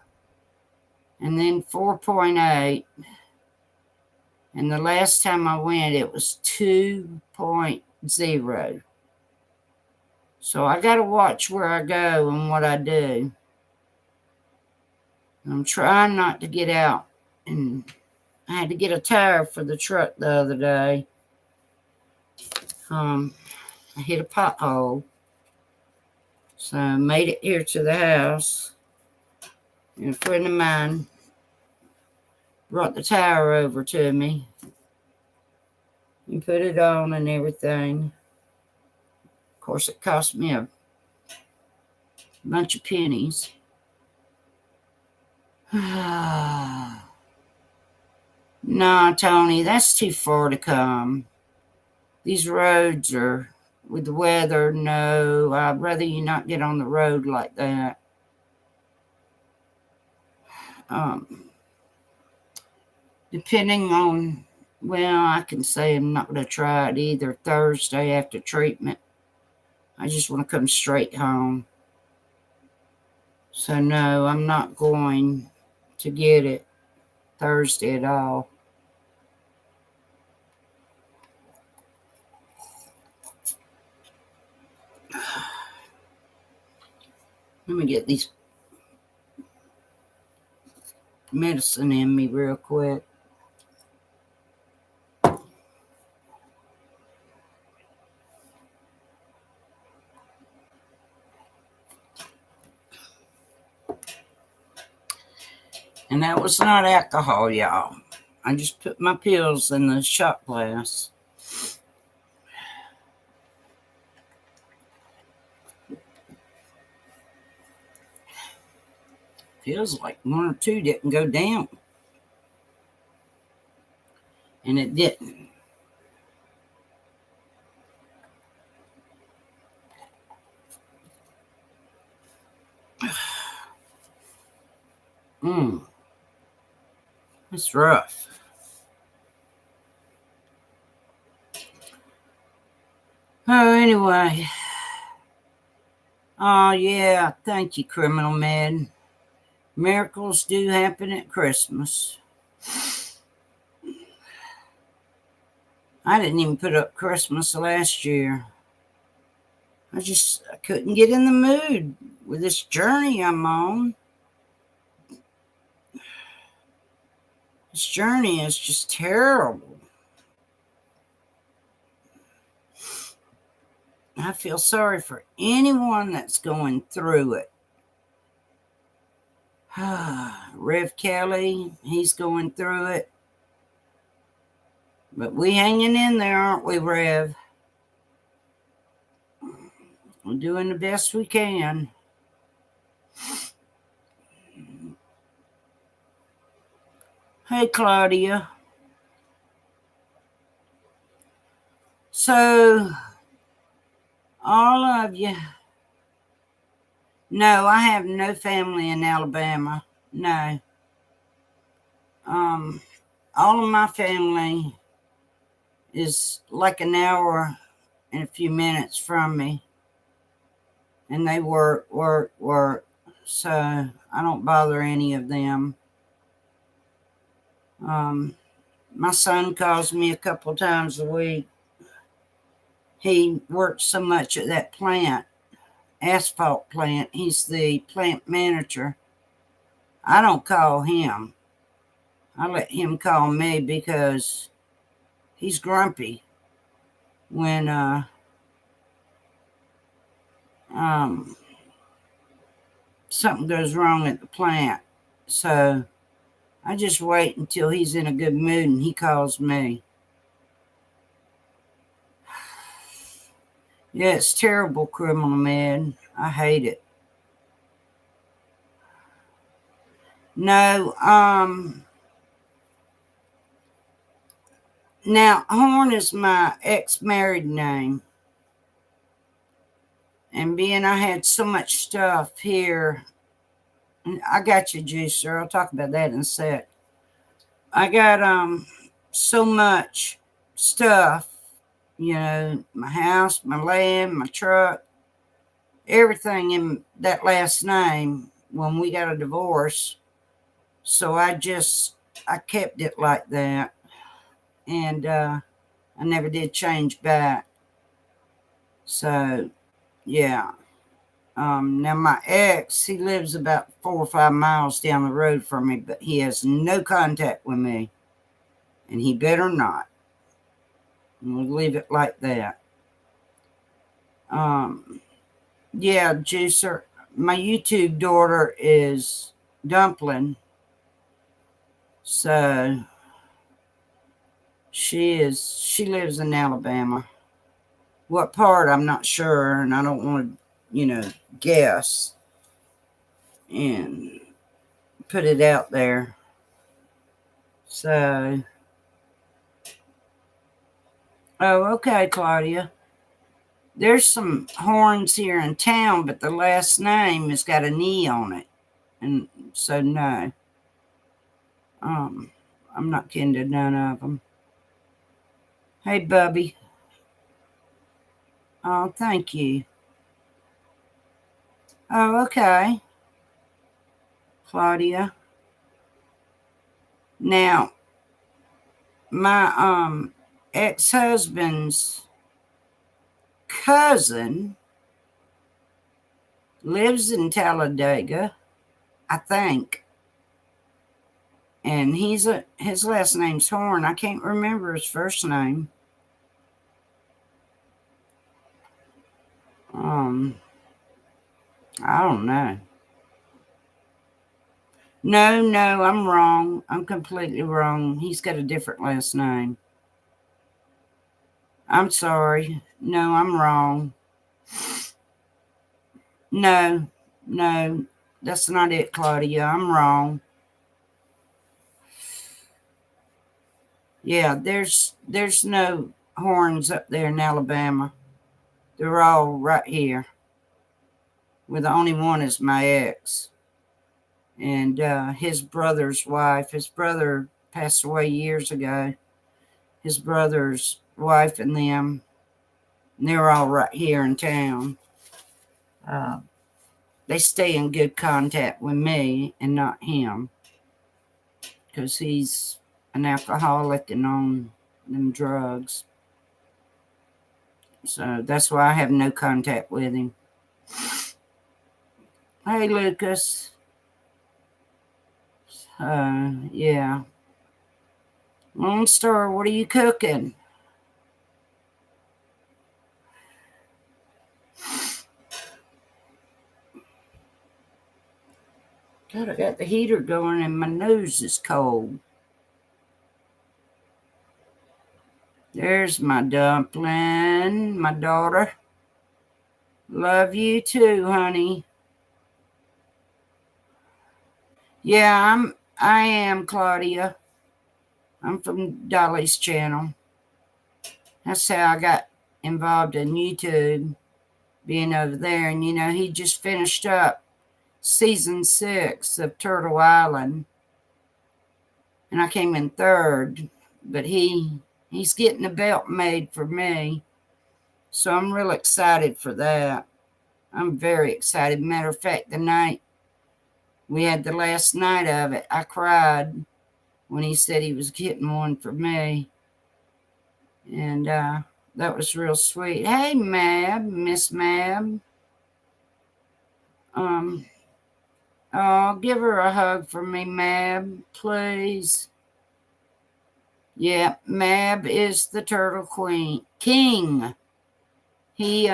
and then 4.8, and the last time I went, it was 2.0. So I got to watch where I go and what I do. I'm trying not to get out. And I had to get a tire for the truck the other day. I hit a pothole. So I made it here to the house. And a friend of mine brought the tire over to me and put it on and everything. Of course, it cost me a bunch of pennies. Nah, Tony, that's too far to come. These roads are, with the weather, no, I'd rather you not get on the road like that. Depending on, well, I can say I'm not going to try it either Thursday after treatment. I just want to come straight home. So, no, I'm not going to get it Thursday at all. Let me get these medicine in me real quick. And that was not alcohol, y'all. I just put my pills in the shot glass. Feels like one or two didn't go down. And it didn't. It's rough. Oh, anyway. Oh, yeah. Thank you, Criminal Man. Miracles do happen at Christmas. I didn't even put up Christmas last year. I couldn't get in the mood with this journey I'm on. This journey is just terrible. I feel sorry for anyone that's going through it. Rev Kelly, he's going through it. But we hanging in there, aren't we, Rev? We're doing the best we can. Hey, Claudia. So, all of you. No, I have no family in Alabama. No. All of my family is like an hour and a few minutes from me. And they work. So I don't bother any of them. My son calls me a couple times a week. He works so much at that plant, asphalt plant. He's the plant manager. I don't call him. I let him call me because he's grumpy when something goes wrong at the plant. So I just wait until he's in a good mood and he calls me. Yeah, it's terrible, Criminal Man. I hate it. No, now Horn is my ex-married name. And being I had so much stuff here, I got you, Juicer. I'll talk about that in a sec. I got so much stuff, my house, my land, my truck, everything in that last name when we got a divorce. So I kept it like that. And I never did change back. So, yeah. Now my ex, he lives about 4 or 5 miles down the road from me, but he has no contact with me, and he better not. And we'll leave it like that. Yeah, Juicer, my YouTube daughter is Dumpling, so she lives in Alabama. What part, I'm not sure, and I don't want to, guess and put it out there. So, oh, okay, Claudia. There's some horns here in town, but the last name has got an E on it. And so, no. I'm not kin to none of them. Hey, Bubby. Oh, thank you. Oh, okay. Claudia. Now, my ex-husband's cousin lives in Talladega, I think. And his last name's Horn. I can't remember his first name. I don't know. No, I'm wrong. I'm completely wrong. He's got a different last name. I'm sorry. No, I'm wrong. No, that's not it, Claudia. I'm wrong. Yeah, there's no horns up there in Alabama. They're all right here. Where the only one is my ex. And his brother's wife. His brother passed away years ago. His brother's wife and them. And they're all right here in town. They stay in good contact with me and not him. Because he's an alcoholic and on them drugs. So that's why I have no contact with him. Hey, Lucas. Yeah. Lone Star, what are you cooking? God, I got the heater going and my nose is cold. There's my Dumpling, my daughter. Love you too, honey. Yeah, I am, Claudia. I'm from Dolly's channel. That's how I got involved in YouTube, being over there. And, he just finished up season 6 of Turtle Island. And I came in 3rd. But he's getting a belt made for me. So I'm real excited for that. I'm very excited. Matter of fact, the night we had the last night of it, I cried when he said he was getting one for me. And that was real sweet. Hey, Mab, Miss Mab. Oh, give her a hug for me, Mab, please. Yeah, Mab is the Turtle King. He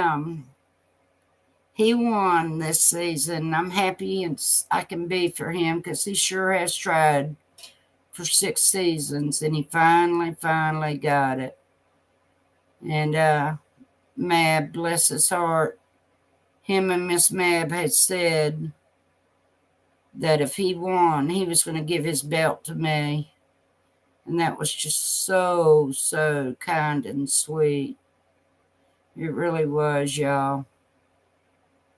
won this season. I'm happy as I can be for him because he sure has tried for 6 seasons, and he finally got it. And Mab, bless his heart, him and Miss Mab had said that if he won, he was going to give his belt to me. And that was just so kind and sweet. It really was, y'all.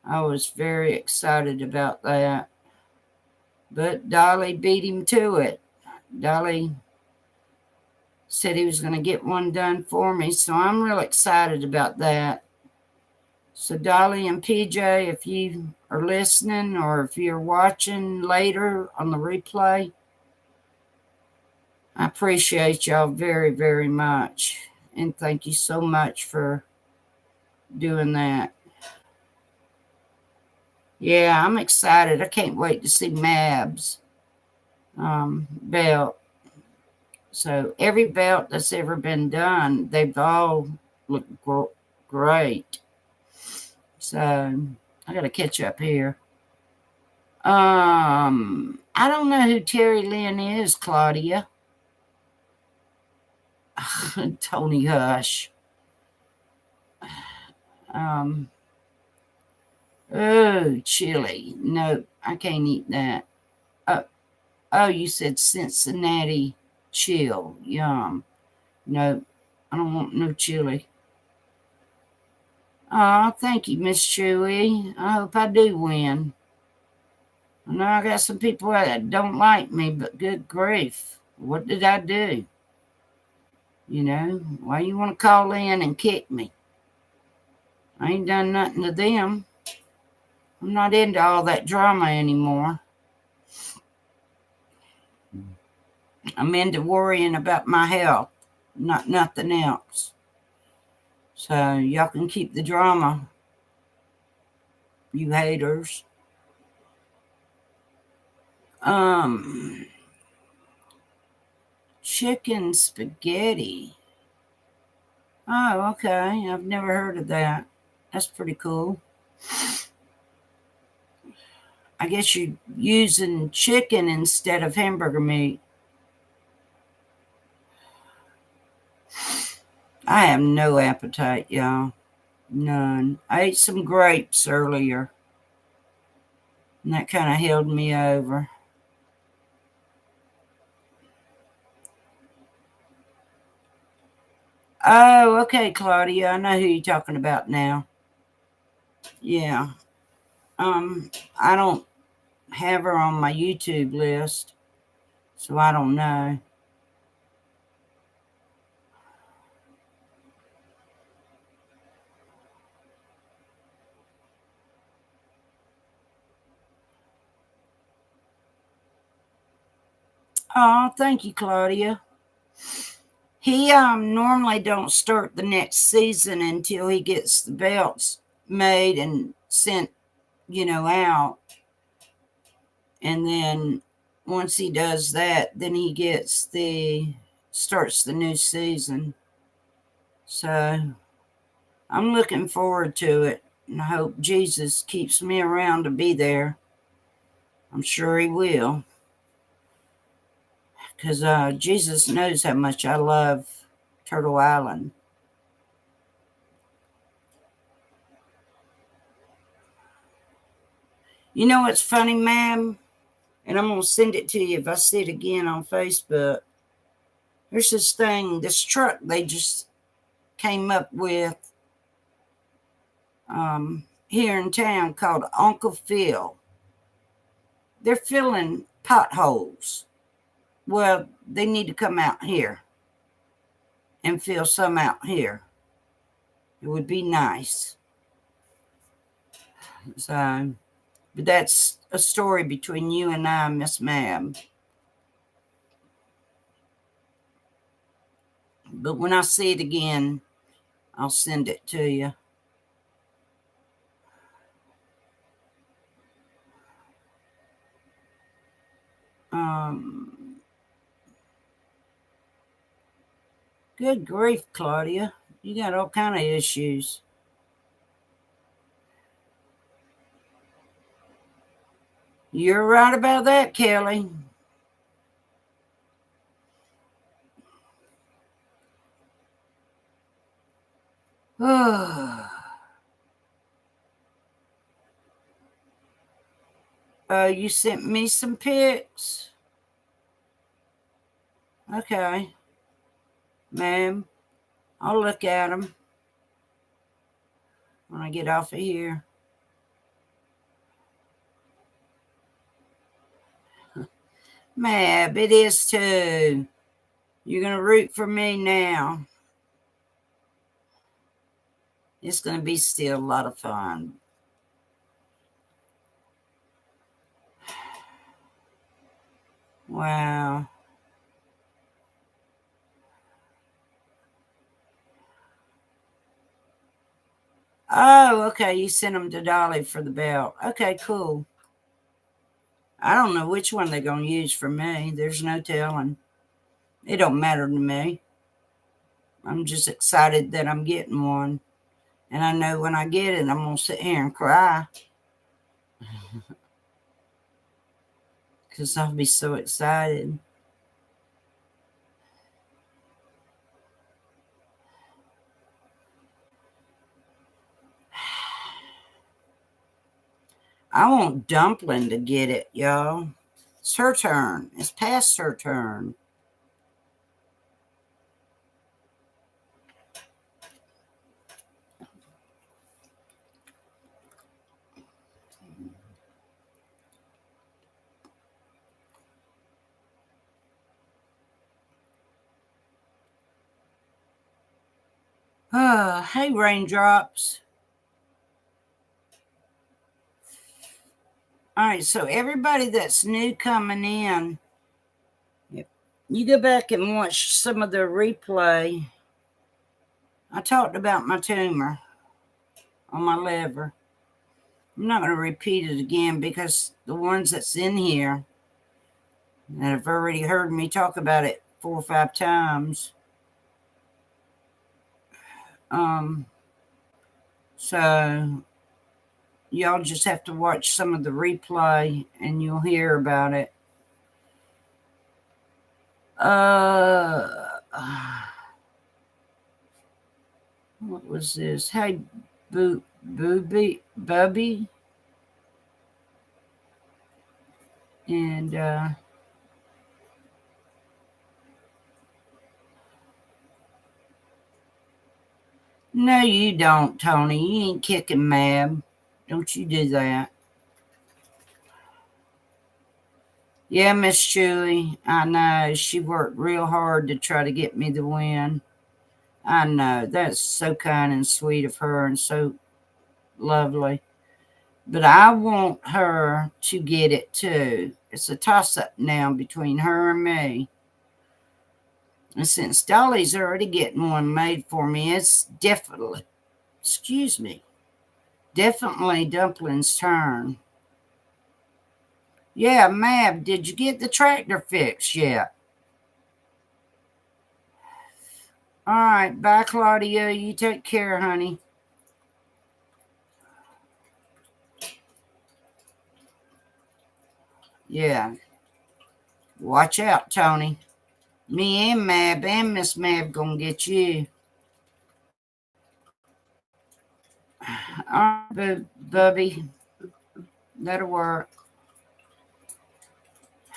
I was very excited about that. But Dolly beat him to it. Dolly said he was going to get one done for me, so I'm real excited about that. So Dolly and PJ, if you are listening or if you're watching later on the replay, I appreciate y'all very much. And thank you so much for doing that. Yeah, I'm excited. I can't wait to see Mab's belt. So every belt that's ever been done, they've all looked great. So I got to catch up here. I don't know who Terry Lynn is, Claudia. Tony Hush. Um, oh, chili. No, I can't eat that. Oh, you said Cincinnati chill. Yum. No, I don't want no chili. Oh, thank you, Miss Chewy. I hope I do win. I know I got some people that don't like me, but good grief. What did I do? You know, why you want to call in and kick me? I ain't done nothing to them. I'm not into all that drama anymore. I'm into worrying about my health, not nothing else. So y'all can keep the drama, you haters. Um, Chicken spaghetti. Oh, okay. I've never heard of that. That's pretty cool. I guess you're using chicken instead of hamburger meat. I have no appetite, y'all. None. I ate some grapes earlier, and that kind of held me over. Oh, okay, Claudia. I know who you're talking about now. Yeah. I don't have her on my YouTube list, so I don't know. Oh, thank you, Claudia. He normally don't start the next season until he gets the belts made and sent, out. And then once he does that, then he starts the new season. So I'm looking forward to it, and I hope Jesus keeps me around to be there. I'm sure he will, because Jesus knows how much I love Turtle Island. You know what's funny, ma'am? And I'm going to send it to you if I see it again on Facebook. There's this truck they just came up with here in town called Uncle Phil. They're filling potholes. Well, they need to come out here and fill some out here. It would be nice. So, but that's a story between you and I, Miss Mab. But when I see it again, I'll send it to you. Good grief, Claudia. You got all kind of issues. You're right about that, Kelly. You sent me some pics. Okay, ma'am. I'll look at them when I get off of here. Mab, it is too. You're going to root for me now. It's going to be still a lot of fun. Wow. Oh, okay. You sent them to Dolly for the belt. Okay, cool. I don't know which one they're going to use for me. There's no telling. It don't matter to me. I'm just excited that I'm getting one. And I know when I get it, I'm going to sit here and cry. Because I'll be so excited. I want Dumpling to get it, y'all. It's her turn. It's past her turn. Hey, Raindrops. All right, so everybody that's new coming in, you go back and watch some of the replay. I talked about my tumor on my liver. I'm not going to repeat it again because the ones that's in here that have already heard me talk about it 4 or 5 times. So y'all just have to watch some of the replay and you'll hear about it. What was this? Hey, Bubby. And no, you don't, Tony. You ain't kicking Mab. Don't you do that. Yeah, Miss Julie, I know. She worked real hard to try to get me the win. I know. That's so kind and sweet of her and so lovely. But I want her to get it too. It's a toss-up now between her and me. And since Dolly's already getting one made for me, it's definitely Dumpling's turn. Yeah, Mab, did you get the tractor fixed yet? All right, bye, Claudia. You take care, honey. Yeah. Watch out, Tony. Me and Mab and Miss Mab gonna get you. All right, Bubby. That'll work.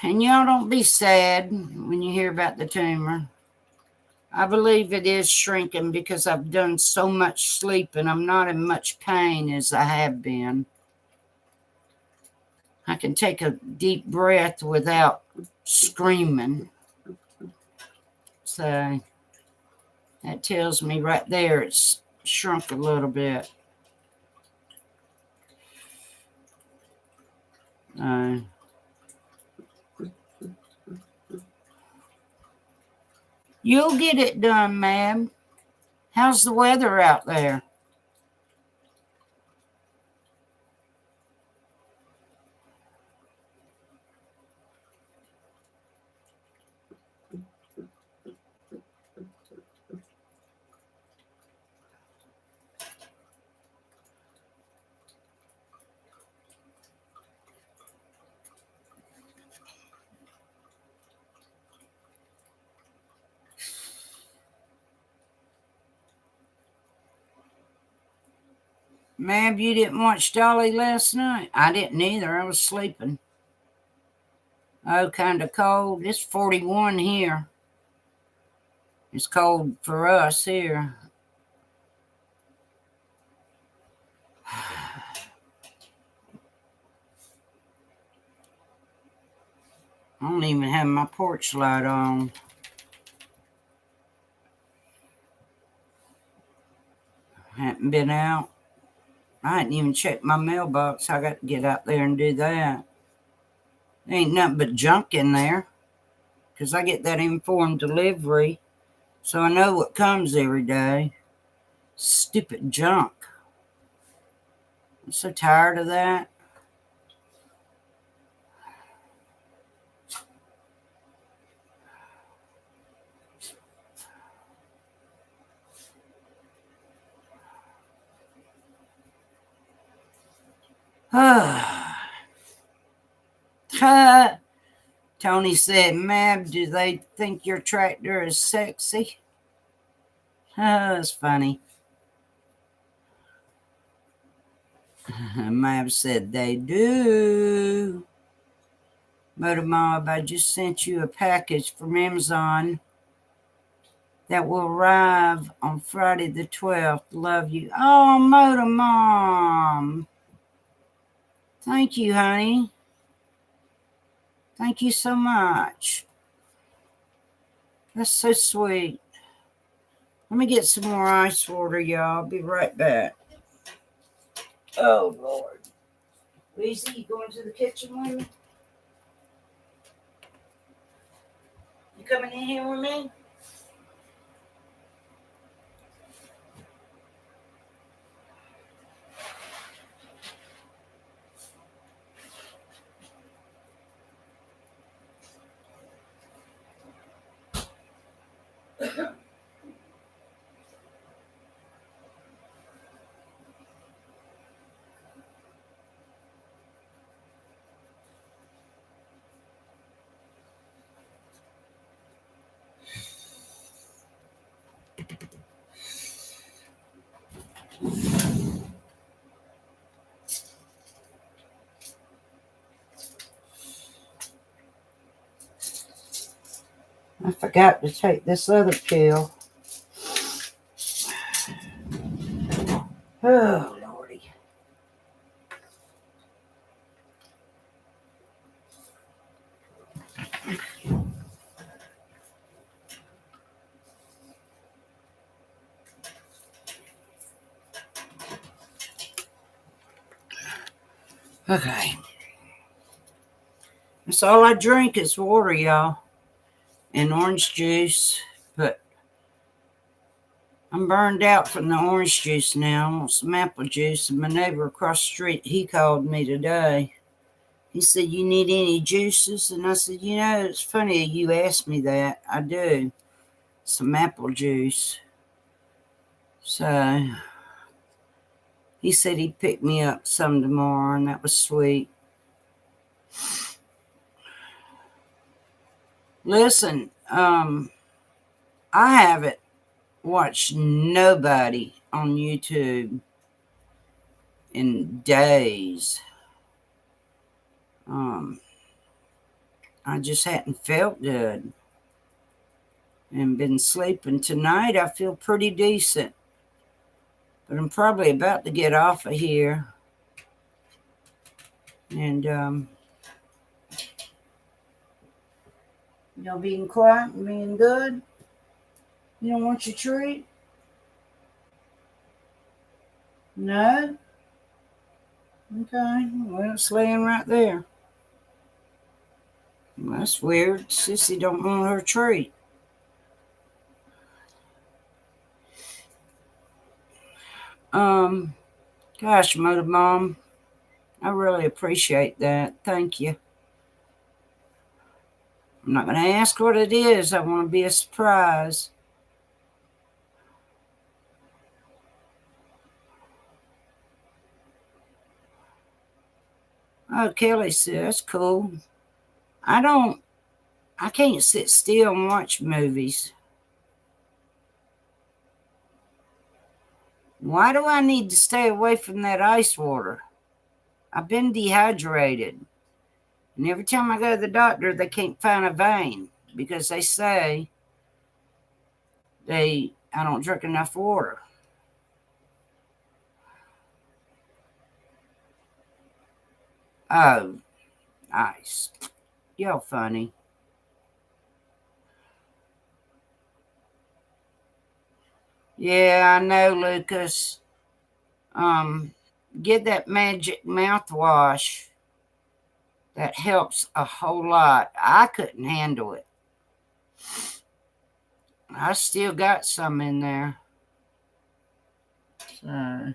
And y'all don't be sad when you hear about the tumor. I believe it is shrinking because I've done so much sleeping. I'm not in much pain as I have been. I can take a deep breath without screaming. So that tells me right there it's shrunk a little bit. You'll get it done, ma'am. How's the weather out there? Ma'am, you didn't watch Dolly last night? I didn't either. I was sleeping. Oh, kind of cold. It's 41 here. It's cold for us here. I don't even have my porch light on. Hadn't been out. I hadn't even checked my mailbox. I got to get out there and do that. There ain't nothing but junk in there because I get that informed delivery, so I know what comes every day. Stupid junk. I'm so tired of that. Tony said, Mab, do they think your tractor is sexy? That's funny. Mab said, they do. Motor Mob, I just sent you a package from Amazon that will arrive on Friday the 12th. Love you. Oh, Motor Mom. Thank you, honey. Thank you so much. That's so sweet. Let me get some more ice water, y'all. I'll be right back. Oh, Lord. Weezy, you going to the kitchen with me? You coming in here with me? I forgot to take this other pill. Oh, Lordy. Okay. That's all I drink is water, y'all, and orange juice. But I'm burned out from the orange juice now. I want some apple juice. And my neighbor across the street, he called me today. He said, you need any juices? And I said, it's funny you asked me that. I do. Some apple juice. So he said he'd pick me up some tomorrow, and that was sweet. Listen, I haven't watched nobody on YouTube in days. I just hadn't felt good and been sleeping. Tonight I feel pretty decent, but I'm probably about to get off of here. And y'all being quiet and being good? You don't want your treat? No? Okay, well, it's laying right there. Well, that's weird. Sissy don't want her treat. Gosh, Motor Mom, I really appreciate that. Thank you. I'm not going to ask what it is. I want to be a surprise. Oh, Kelly said, that's cool. I can't sit still and watch movies. Why do I need to stay away from that ice water? I've been dehydrated. And every time I go to the doctor, they can't find a vein because they say I don't drink enough water. Oh, nice. Y'all funny. Yeah, I know, Lucas. Get that magic mouthwash. That helps a whole lot. I couldn't handle it. I still got some in there. So,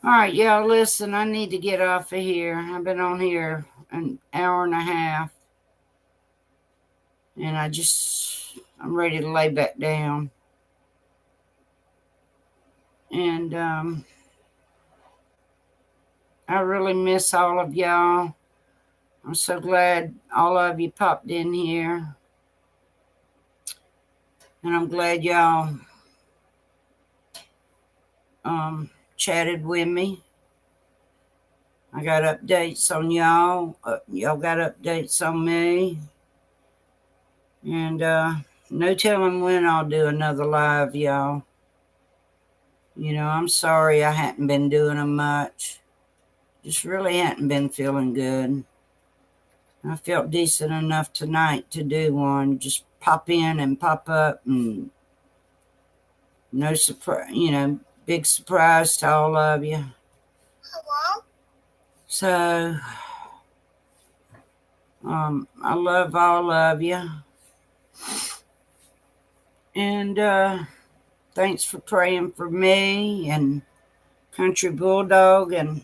All right, y'all, listen, I need to get off of here. I've been on here an hour and a half. And I'm ready to lay back down. And I really miss all of y'all. I'm so glad all of you popped in here. And I'm glad y'all chatted with me. I got updates on y'all. Y'all got updates on me. And no telling when I'll do another live, y'all. You know, I'm sorry I hadn't been doing them much. Just really hadn't been feeling good. I felt decent enough tonight to do one. Just pop in and pop up, and no surprise, big surprise to all of you. Hello? So, I love all of you. And thanks for praying for me and Country Bulldog and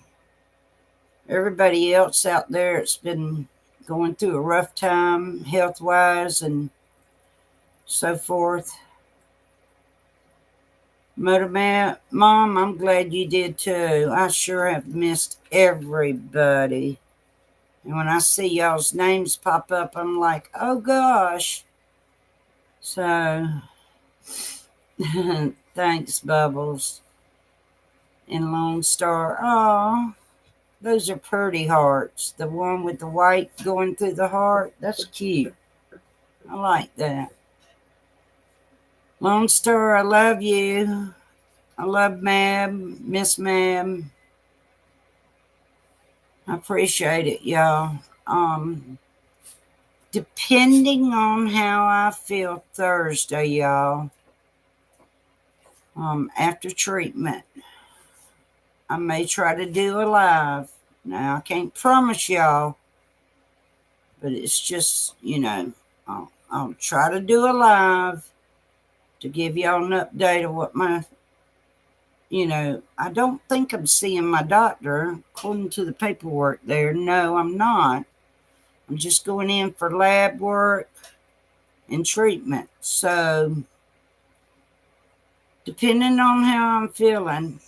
everybody else out there. It's been going through a rough time health-wise and so forth. Motor Mom, I'm glad you did too. I sure have missed everybody. And when I see y'all's names pop up, I'm like, oh gosh. So, thanks, Bubbles. And Lone Star. Oh, those are pretty hearts. The one with the white going through the heart, that's cute. I like that. Lone Star, I love you. I love Mab, Miss Mab. I appreciate it, y'all. Depending on how I feel Thursday, y'all, after treatment, I may try to do a live. Now, I can't promise y'all, but it's just, I'll try to do a live to give y'all an update of what I don't think I'm seeing my doctor according to the paperwork there. No, I'm not. I'm just going in for lab work and treatment. So, depending on how I'm feeling,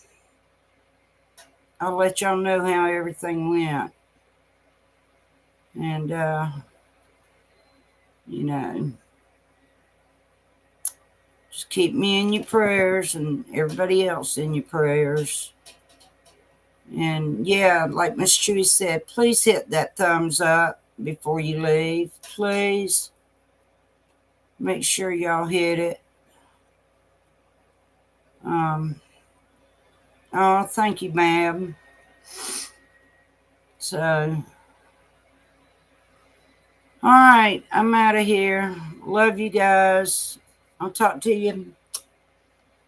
I'll let y'all know how everything went. And, just keep me in your prayers and everybody else in your prayers. And yeah, like Miss Chewy said, please hit that thumbs up before you leave. Please. Make sure y'all hit it. Oh, thank you, ma'am. So, all right, I'm out of here. Love you guys. I'll talk to you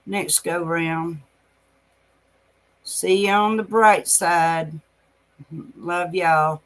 next go round. See you on the bright side. Love y'all.